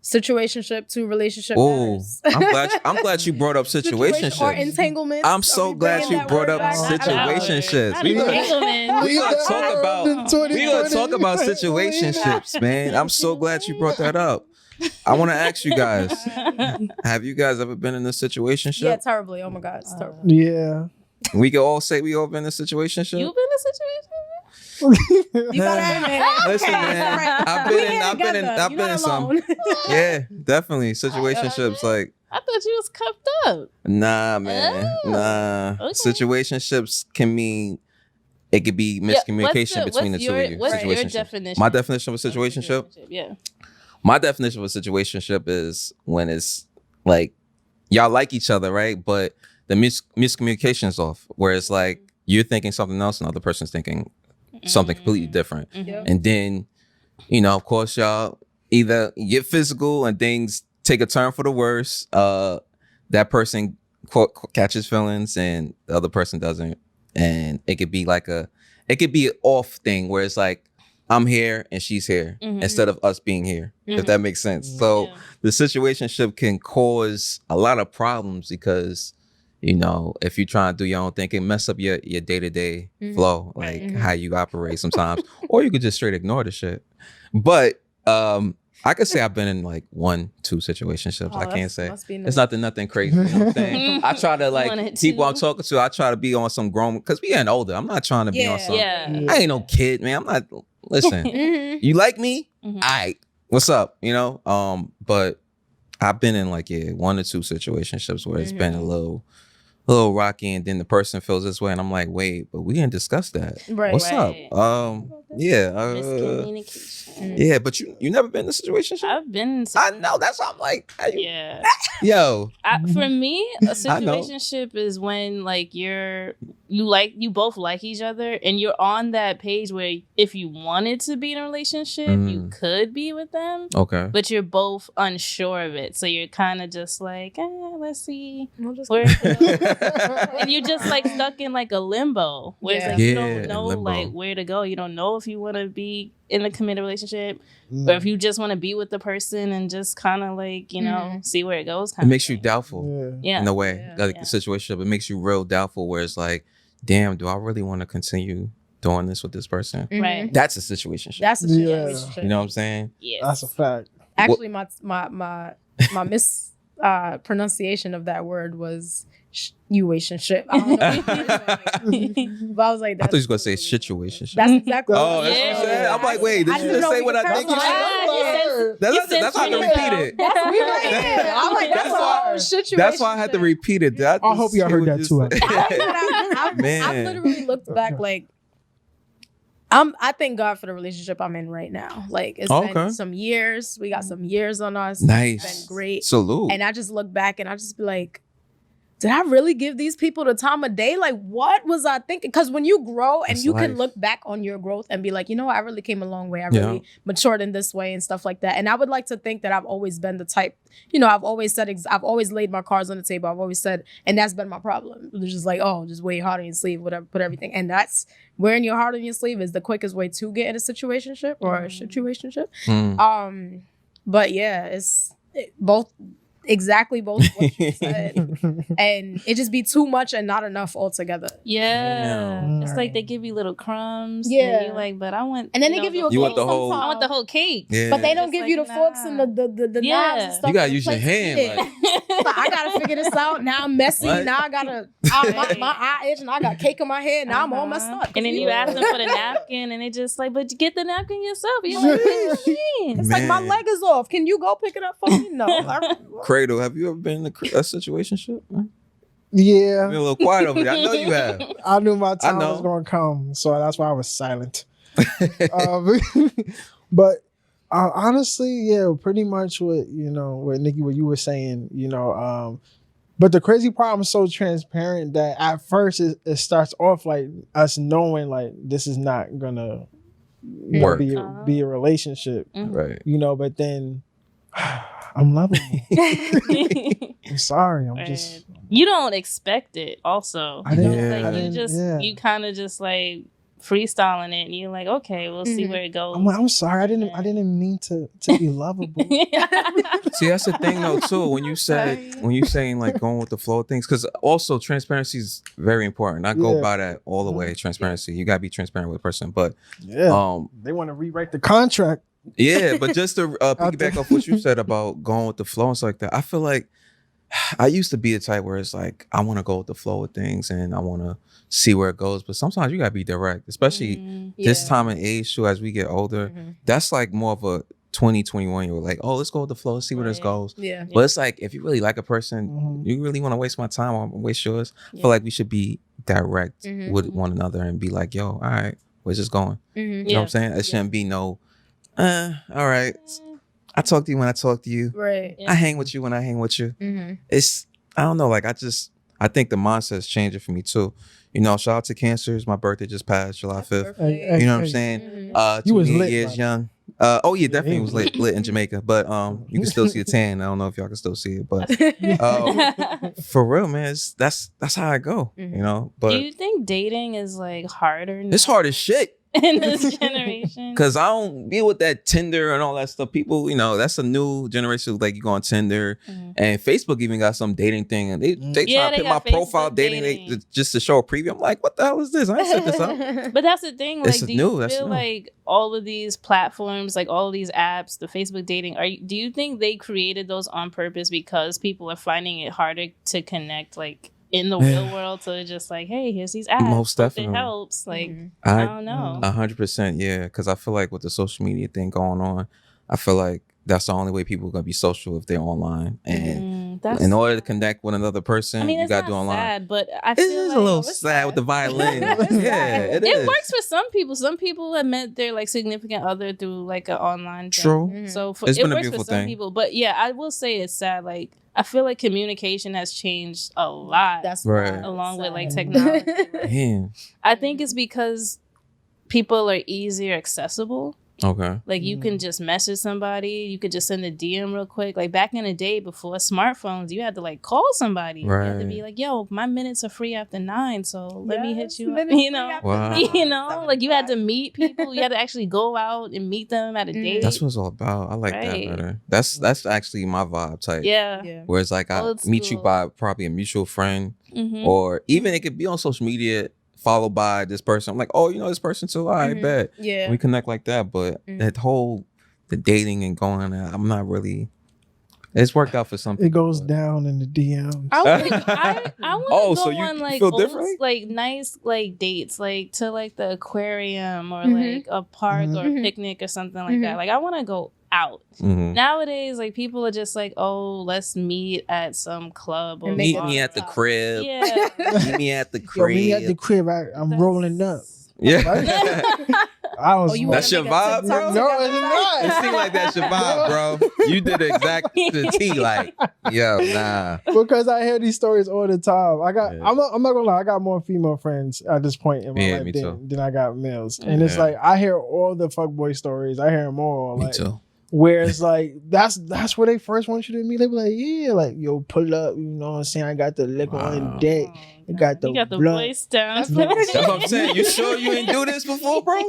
situationship to relationship Oh, matters. I'm glad you brought up situationships. or entanglements. I'm so glad you brought up situationships. We gonna talk about situationships, man. I'm so glad you brought that up. I want to ask you guys: have you guys ever been in a situationship? Yeah, terribly. Oh my God, it's terrible. Yeah. We can all say we all been in a situationship. You've been in a situation? You gotta admit. Listen, man, Right. I've We been here together. in You're not some. alone. Yeah, definitely situationships. Like, I thought you was cuffed up. nah, man, nah. Okay. Situationships can mean it could be miscommunication between the two of you. What's your Situationship. definition? My definition of a situationship. Yeah. My definition of a situationship is when it's like y'all like each other, right? But the miscommunication is off, where it's like you're thinking something else and the other person's thinking something completely different. Yeah. And then, of course, y'all either get physical and things take a turn for the worse. That person catches feelings and the other person doesn't. And it could be an off thing where it's like, I'm here and she's here instead of us being here, if that makes sense. So the situationship can cause a lot of problems because you know, if you try to do your own thing, it can mess up your day-to-day flow, like how you operate sometimes. Or you could just straight ignore the shit. But I could say I've been in like 1-2 situationships. I can't say it's nothing crazy. You know what I'm saying? I try to like people I'm talking to. I try to be on some grown because we getting older. I'm not trying to be on some. I ain't no kid, man. I'm not. Listen, you like me? All right. What's up? You know. But I've been in like 1 or 2 situationships where it's been a little rocky, and then the person feels this way, and I'm like, wait, but we didn't discuss that. Right. What's up? Miscommunication. Yeah, but you never been in a situation? I've been. I know. That's what I'm like. Yeah. Yo. For me, a situationship is when like you both like each other, and you're on that page where if you wanted to be in a relationship, you could be with them. Okay. But you're both unsure of it, so you're kind of just like, let's see where. And you're just like stuck in like a limbo where it's like you don't know like where to go. You don't know if you want to be in a committed relationship or if you just want to be with the person and just kind of like, you know, see where it goes. It makes you doubtful in a way. Like the situation, it makes you real doubtful where it's like, damn, do I really want to continue doing this with this person? Right. That's a situation. That's a situation. You know what I'm saying? Yeah. That's a fact. Actually, my pronunciation of that word was situationship. I don't know. But I was like, I thought you was gonna say situationship. That's exactly. Oh, that's what you said. I'm like, wait, did you just say what I think you said? That's how I had to repeat it. I'm like, that's a whole situation. That's why I had to repeat it. I hope y'all heard that too. I literally looked back like. I thank God for the relationship I'm in right now. Like it's been some years. We got some years on us. Nice. It's been great. Salute. And I just look back and I just be like, did I really give these people the time of day? Like, what was I thinking? Because when you grow and you can look back on your growth and be like, you know what, I really came a long way. I really matured in this way and stuff like that. And I would like to think that I've always been the type, you know, I've always said, I've always laid my cards on the table. I've always said, and that's been my problem. It's just like, just wear your heart on your sleeve, whatever, put everything. And that's wearing your heart on your sleeve is the quickest way to get in a situationship or a situationship. But yeah, it's both what you said. And it just be too much and not enough altogether. Yeah. It's like they give you little crumbs. Yeah. And you're like, but I want. And then they give you want the whole. I want the whole cake. Yeah. But they don't give you the forks and the knives and stuff. You gotta use your hand. Like, I gotta figure this out. Now I'm messy. What? Now I gotta my eye itch and I got cake in my head. Now I'm all messed up. And then you ask them for the napkin and they just like, but you get the napkin yourself. You're like, it's like my leg is off. Can you go pick it up for me? No. Cradle, have you ever been in a situationship? Yeah. You're a little quiet over there. I know you have. I knew my time was going to come, so that's why I was silent. But honestly, pretty much what Nikki, what you were saying, but the crazy part, I'm so transparent that at first it starts off like us knowing like this is not gonna be a relationship, right? But then I'm lovable. I'm sorry. I'm just. You don't expect it. Also, I didn't. You kind of just like freestyling it, and you're like, okay, we'll see where it goes. I'm sorry. I didn't mean to be lovable. See, that's the thing though too. When you saying like going with the flow of things, because also transparency is very important. I go by that all the way. Transparency. You gotta be transparent with a person, but they want to rewrite the contract. Yeah, but just to piggyback off what you said about going with the flow and stuff like that, I feel like I used to be the type where it's like I want to go with the flow of things and I want to see where it goes. But sometimes you gotta be direct, especially this time and age too. As we get older, that's like more of a 2021. You're like, oh, let's go with the flow, let's see where this goes. Yeah. But it's like if you really like a person, you really want to waste my time or waste yours. I feel like we should be direct with one another and be like, yo, all right, where's this going? You know what I'm saying? It shouldn't be no. All right. I talk to you when I talk to you. Right. I hang with you when I hang with you. It's I don't know. Like I think the mindset's changing for me too. Shout out to Cancers. My birthday just passed July 5th. You know what I'm saying? You was 28 lit, years young. Definitely was lit in Jamaica. But you can still see the tan. I don't know if y'all can still see it, but for real, man, that's how I go. But do you think dating is like harder now? It's hard as shit. in this generation. Cause I don't deal with that Tinder and all that stuff. People, that's a new generation. Like you go on Tinder and Facebook even got some dating thing, and they try to put my profile dating just to show a preview. I'm like, what the hell is this? I ain't set this up. But that's the thing. Like, do you That's feel new. like all of these platforms, like all of these apps, the Facebook dating, do you think they created those on purpose because people are finding it harder to connect, like, in the real world? So it's just like, hey, here's these apps. Most definitely. It helps. Like, I don't know. 100%, yeah. Because I feel like with the social media thing going on, I feel like that's the only way people are gonna be social if they're online. And in order to connect with another person, you gotta do online. Sad, but I feel it is a little sad with the violin. It works for some people. Some people have met their like significant other through like an online thing. True. So it's it been a works beautiful for some thing. people. But yeah, I will say it's sad. Like I feel like communication has changed a lot. That's right. Along with like technology. Damn. I think it's because people are easier accessible. Okay. Like you can just message somebody, you could just send a DM real quick. Like back in the day before smartphones, you had to like call somebody. Right. You had to be like, yo, my minutes are free after 9, so let me hit you up. Wow. Like you had to meet people. You had to actually go out and meet them at a date. That's what it's all about. I like that better. That's actually my vibe type. Yeah. Where it's like I meet you by probably a mutual friend, or even it could be on social media followed by this person. I'm like, oh, you know this person too? All right, bet. Yeah. We connect like that. But the dating and going, I'm not really. It's worked out for some people. It goes down in the DMs. I want to go so you on like feel old, differently? like nice like dates, like to like the aquarium or like a park or a picnic or something like that. Like I want to go out. Nowadays, like people are just like, oh, let's meet at some club or meet me at the crib. Yeah. Meet me at the crib. Me at the crib. I'm rolling up. Yeah. I was. That's your vibe, bro? No, it's not. It seems like that's your vibe, bro. You did it exactly to the T. Like, yo, nah. Because I hear these stories all the time. I'm not gonna lie. I got more female friends at this point in my life than I got males, and it's like I hear all the fuckboy stories. I hear them all. Me like, too. Where it's like that's where they first want you to meet. They be like, yeah, like yo, pull up. You know what I'm saying? I got the liquor on deck. I got the voice down. That's what I'm saying. You sure you ain't do this before, bro?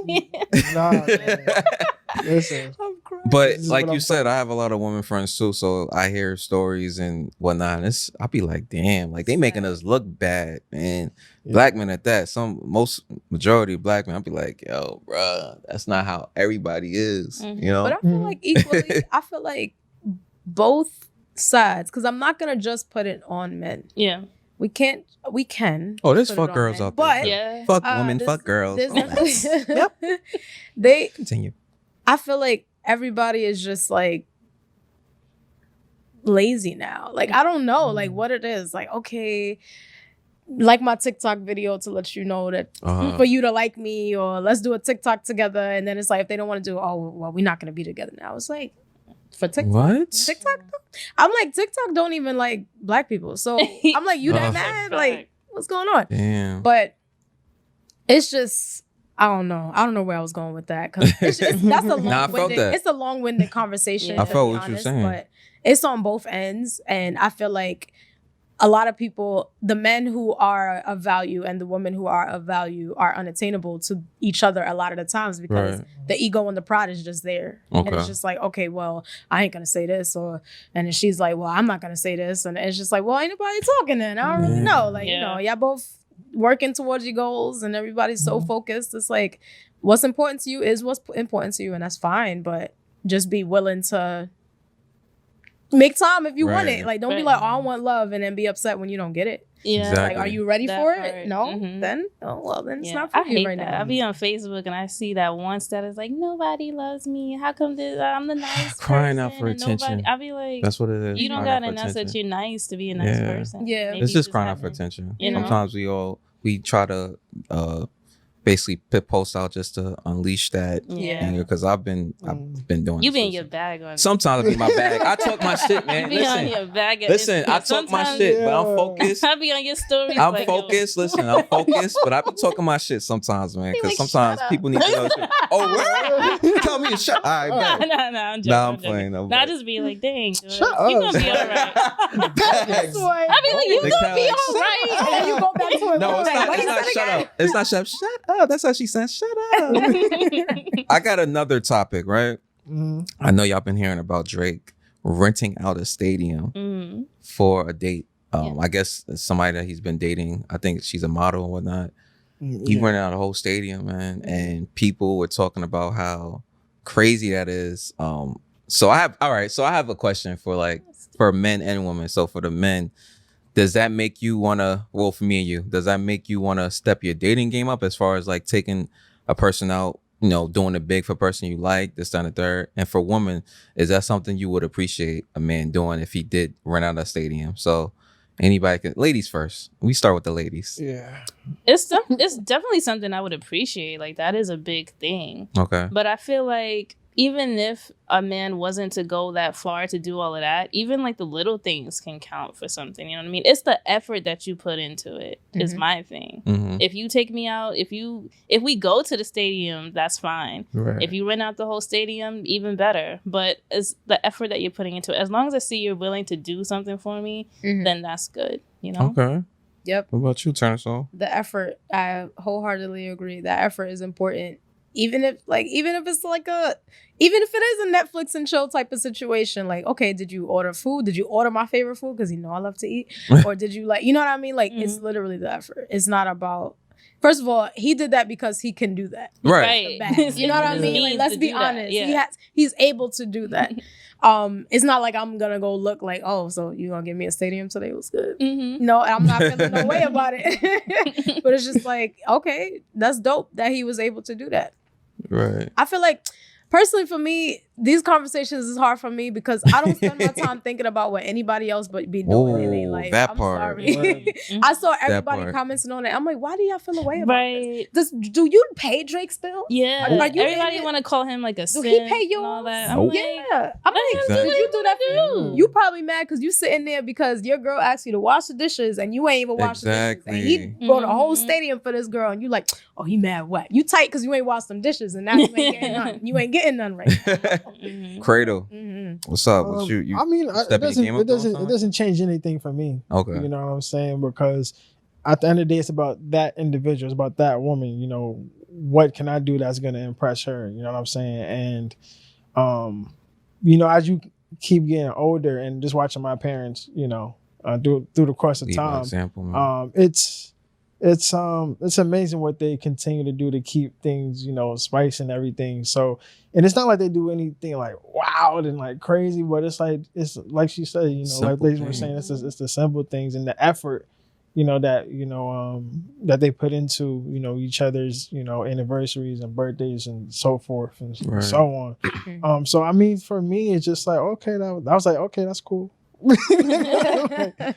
Nah, man. Listen. But like you said, I have a lot of women friends too, so I hear stories and whatnot. And I'll be like, damn, like they making us look bad, man. Yeah. Black men at that. Majority of black men, I'll be like, yo, bro, that's not how everybody is, you know? But I feel like equally, I feel like both sides, because I'm not gonna just put it on men. Yeah. We can. Oh, there's fuck girls out there. But fuck women, fuck girls. Yep. Continue. I feel like everybody is just like lazy now. Like I don't know, like what it is. Like okay, like my TikTok video to let you know that for you to like me, or let's do a TikTok together. And then it's like if they don't want to do, oh well, we're not gonna be together now. It's like for TikTok. What? TikTok? I'm like TikTok don't even like black people. So I'm like, you that mad? Like what's going on? Damn. But it's just I don't know where I was going with that, because that's a long-winded, it's a long-winded conversation. I felt what you were saying, but it's on both ends, and I feel like a lot of people, the men who are of value and the women who are of value, are unattainable to each other a lot of the times because the ego and the pride is just there, and it's just like, okay, well, I ain't gonna say this, and then she's like, well, I'm not gonna say this, and it's just like, well, ain't nobody talking then. I don't really know, like you know, y'all both working towards your goals and everybody's so focused. It's like what's important to you is what's important to you, and that's fine, but just be willing to make time if you want it. Like don't be like, oh, I want love, and then be upset when you don't get it. Yeah. Exactly. Like, are you ready for it? No? Then it's not for you right now. I be on Facebook and I see that one status like, nobody loves me. How come I'm the nice crying person out for attention. I be like, that's what it is. You don't got enough that you're nice to be a nice person. Yeah. Maybe it's just crying out for attention. You know? Sometimes we try to basically put posts out just to unleash that anger, because I've been doing you be in your bag on sometimes I be in my bag. I talk my shit, man. You be on your bag. Listen, I talk my shit, but I'm focused. I be on your stories. I'm focused. Listen, I'm focused, but I be talking my shit sometimes, man, because sometimes people need to know shit. Oh, what? Tell me to shut. All right, no, I'm joking. I'm playing. I just be like, dang, shut up. You gonna be all right. I be like, you gonna be all right. And then you gonna back to it. No, it's not. It's not. Shut up. It's not. Shut up. That's how she said. Shut up. I got another topic, right? I know y'all been hearing about Drake renting out a stadium for a date. I guess somebody that he's been dating. I think she's a model and whatnot. He rented out a whole stadium, man, and people were talking about how crazy that is. So I have a question for men and women. So for the men, does that make you wanna? Well, for me and you, does that make you wanna step your dating game up as far as like taking a person out? Doing it big for a person you like, this, that, and the third. And for women, is that something you would appreciate a man doing if he did rent out a stadium? So anybody can, ladies first. We start with the ladies. Yeah. It's definitely something I would appreciate. Like, that is a big thing. Okay. But I feel like even if a man wasn't to go that far to do all of that, even like the little things can count for something. You know what I mean? It's the effort that you put into it is my thing. If you take me out, if we go to the stadium, that's fine. Right. If you rent out the whole stadium, even better. But it's the effort that you're putting into it. As long as I see you're willing to do something for me, then that's good. Okay. Yep. What about you, Turner Soul? The effort, I wholeheartedly agree. That effort is important. Even if it is a Netflix and chill type of situation, like, okay, did you order food? Did you order my favorite food? Because I love to eat. Or did you you know what I mean? Like, it's literally the effort. It's not about, first of all, he did that because he can do that. Right. You know what I mean? Like, let's be honest. Yeah. He's able to do that. It's not like I'm gonna go look like, oh, so you gonna give me a stadium today? It was good. No, I'm not feeling no way about it. But it's just like, okay, that's dope that he was able to do that. Right. I feel like, personally, for me, these conversations is hard for me because I don't spend my time thinking about what anybody else but be doing in their life. That I'm part. sorry. I saw everybody part. commenting on it. I'm like, why do y'all feel away about Right. this? Do you pay Drake still? Yeah. Are you Everybody in it? want to call him like a Do simp he pay and yours? all that. Nope. I'm like, Yeah. I'm like, Exactly. did you do that for do? you? You probably mad because you sitting there because your girl asked you to wash the dishes and you ain't even wash the dishes. And he brought a whole stadium for this girl and you like, oh, he mad what? You tight because you ain't washed them dishes and now you ain't getting none. You ain't getting none right now. Cradle. What's up? What you I mean, step your game up all the it time? doesn't change anything for me. Okay. You know what I'm saying? Because at the end of the day, it's about that individual, it's about that woman. What can I do that's gonna impress her? You know what I'm saying? And as you keep getting older and just watching my parents, through the course of Lead by time, example, man. it's amazing what they continue to do to keep things, spice and everything. So, and it's not like they do anything like wild and like crazy, but it's like she said, Simple like they were things. saying, it's the simple things and the effort, that they put into, each other's, anniversaries and birthdays and so forth and Right. so on. So I mean, for me, it's just like, okay, I was like, okay, that's cool.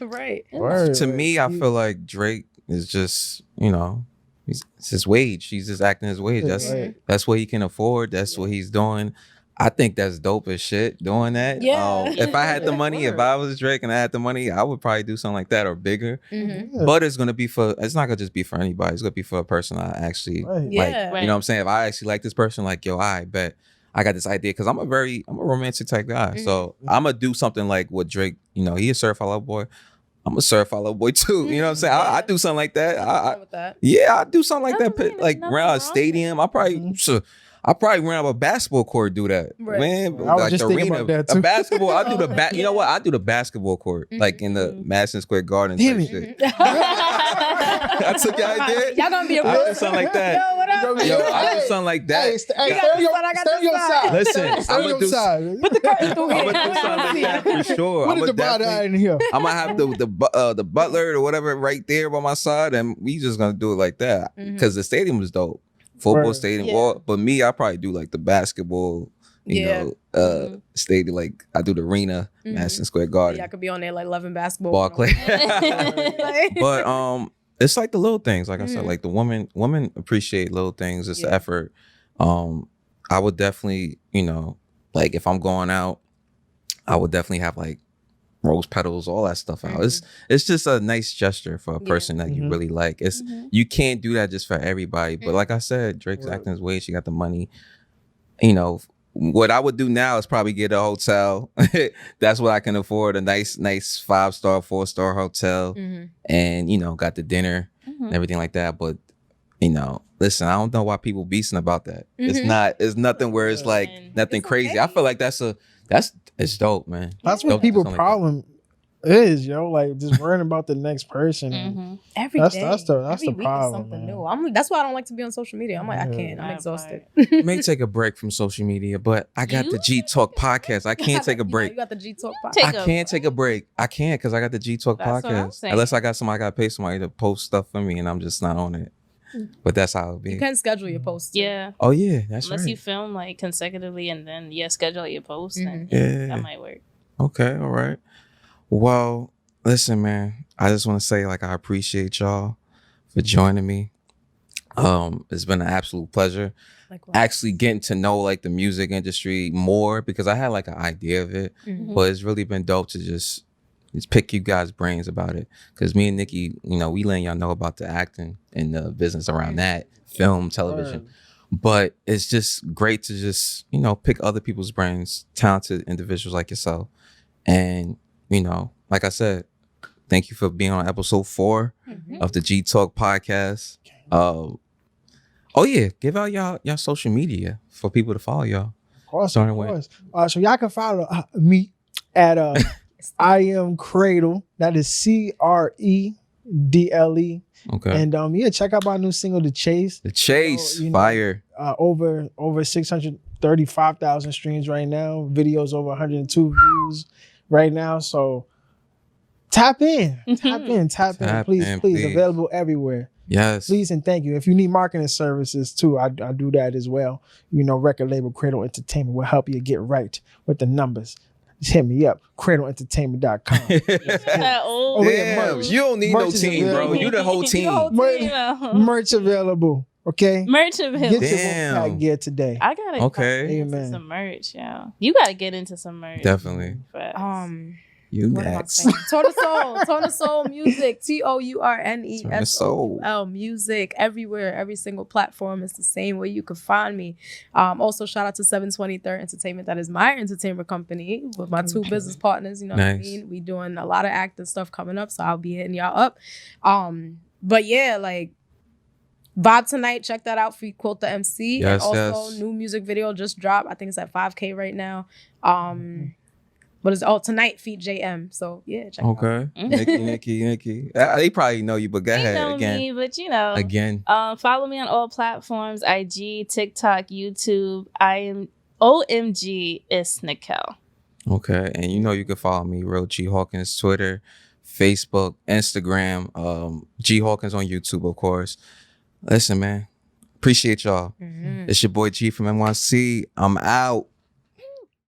Right. Word. To me, I feel like Drake is just, it's his wage. He's just acting his wage. That's what he can afford. That's what he's doing. I think that's dope as shit doing that. Yeah. If I had the money, if I was Drake and I had the money, I would probably do something like that or bigger. Mm-hmm. But it's not gonna just be for anybody. It's gonna be for a person I actually Right. like. Yeah. Right. You know what I'm saying? If I actually like this person, like, yo, I bet I got this idea because I'm a romantic type guy. So I'm gonna do something like what Drake, he a certified lover boy. I'm a certified lover boy too. You know what I'm saying? I do something like that. I do something like That that. doesn't mean Like there's rent out nothing a stadium. I probably rent out a basketball court. Do that, Right. man. I was Like just the thinking arena, about that, too. a basketball. I do the Okay. You know what? I do the basketball court, like in the Madison Square Garden. Damn type it. shit. I took your idea. Y'all gonna be a I do something like that. Yo, what up? Yo, I do something like that. Hey, stay on got this side, I got this your side. side. Listen, Stay I'ma on your do- side. Put the curtain through I'm here. gonna do something like that for sure. Put the body eye in here. I'm gonna have the butler or whatever right there by my side, and we just gonna do it like that because the stadium is dope, football Right. stadium. Yeah. Well, but me, I probably do like the basketball, stadium. Like I do the arena, Madison Square Garden, Y'all could be on there like loving basketball. Barclay. Like- But it's like the little things. Like I said, like the women appreciate little things. It's the Yeah. effort. I would definitely, like if I'm going out, I would definitely have like rose petals, all that stuff out. It's just a nice gesture for a person that you really like. You can't do that just for everybody. But like I said, Drake's acting his way. She got the money. What I would do now is probably get a hotel. That's what I can afford. A nice 5-star, 4-star hotel. And, got the dinner. and everything like that. But you know, listen, I don't know why people beasting about that. It's nothing where it's like nothing It's crazy. okay. I feel like it's dope, man. That's Dope what to people's something like that. problem is, yo. Like just worrying about the next person. And Every That's- day. that's the Every week is problem, something man. new. That's why I don't like to be on social media. I'm like, I Yeah. can't. I'm That exhausted. You may take a break from social media, but I got the G Talk podcast. I can't take a You break. got the G Talk podcast. Take I a can't take a break. I can't because I got the G Talk That's what I'm podcast. saying. Unless I got somebody, I got to pay somebody to post stuff for me, and I'm just not on it. But that's how it be. You can schedule your posts. too. Yeah. Oh yeah, that's Unless right. you film like consecutively and then schedule your posts, then Yeah. that might work. Okay, all right. Well, listen, man. I just want to say, like, I appreciate y'all for joining me. It's been an absolute pleasure. Likewise. Actually getting to know like the music industry more because I had like an idea of it, Mhm. but it's really been dope to just pick you guys' brains about it. Because me and Nikki, you know, we letting y'all know about the acting and the business around that, film, television. But it's just great to just, you know, pick other people's brains, talented individuals like yourself. And, you know, like I said, thank you for being on episode 4 of the G Talk podcast. Oh yeah, give out y'all social media for people to follow y'all. Of course, Starting of with- course. So y'all can follow me at I am Cradle. That is CREDLE. Okay. And yeah, check out my new single, The Chase. The Chase, you know, fire. Over 635,000 streams right now. Videos over 102 views right now. So tap in. Tap Please, in, please. please. Available everywhere. Yes. Please and thank you. If you need marketing services too, I do that as well. You know, record label Cradle Entertainment will help you get right with the numbers. Just hit me up, cradleentertainment.com. That old Oh, yeah, Damn, merch. you don't need no Merch is team, bro. available. You the whole team. Merch available, okay? Merch Get available. your Damn. pack gear today. I gotta Okay. get into Amen. some merch, yeah. You gotta get into some merch. Definitely. Facts. You What am I next. saying? Tona Soul Music, TOURNESOUL Music, everywhere, every single platform. It's the same way you could find me. Also, shout out to 723rd Entertainment. That is my entertainment company with my 2 business partners. You know what I Nice. mean? We doing a lot of acting stuff coming up, so I'll be hitting y'all up. But yeah, like Vibe Tonight, check that out for Quote the MC. Yes, and also yes. new music video just dropped. I think it's at 5K right now. What is tonight feat JM. So yeah, check it out. Okay. Nikki. They probably know you, but go You ahead know again. me, but you know. Again. Follow me on all platforms: IG, TikTok, YouTube. I am OMG is Nikel. Okay. And you know you can follow me, Real G Hawkins, Twitter, Facebook, Instagram, G Hawkins on YouTube, of course. Listen, man. Appreciate y'all. It's your boy G from NYC. I'm out.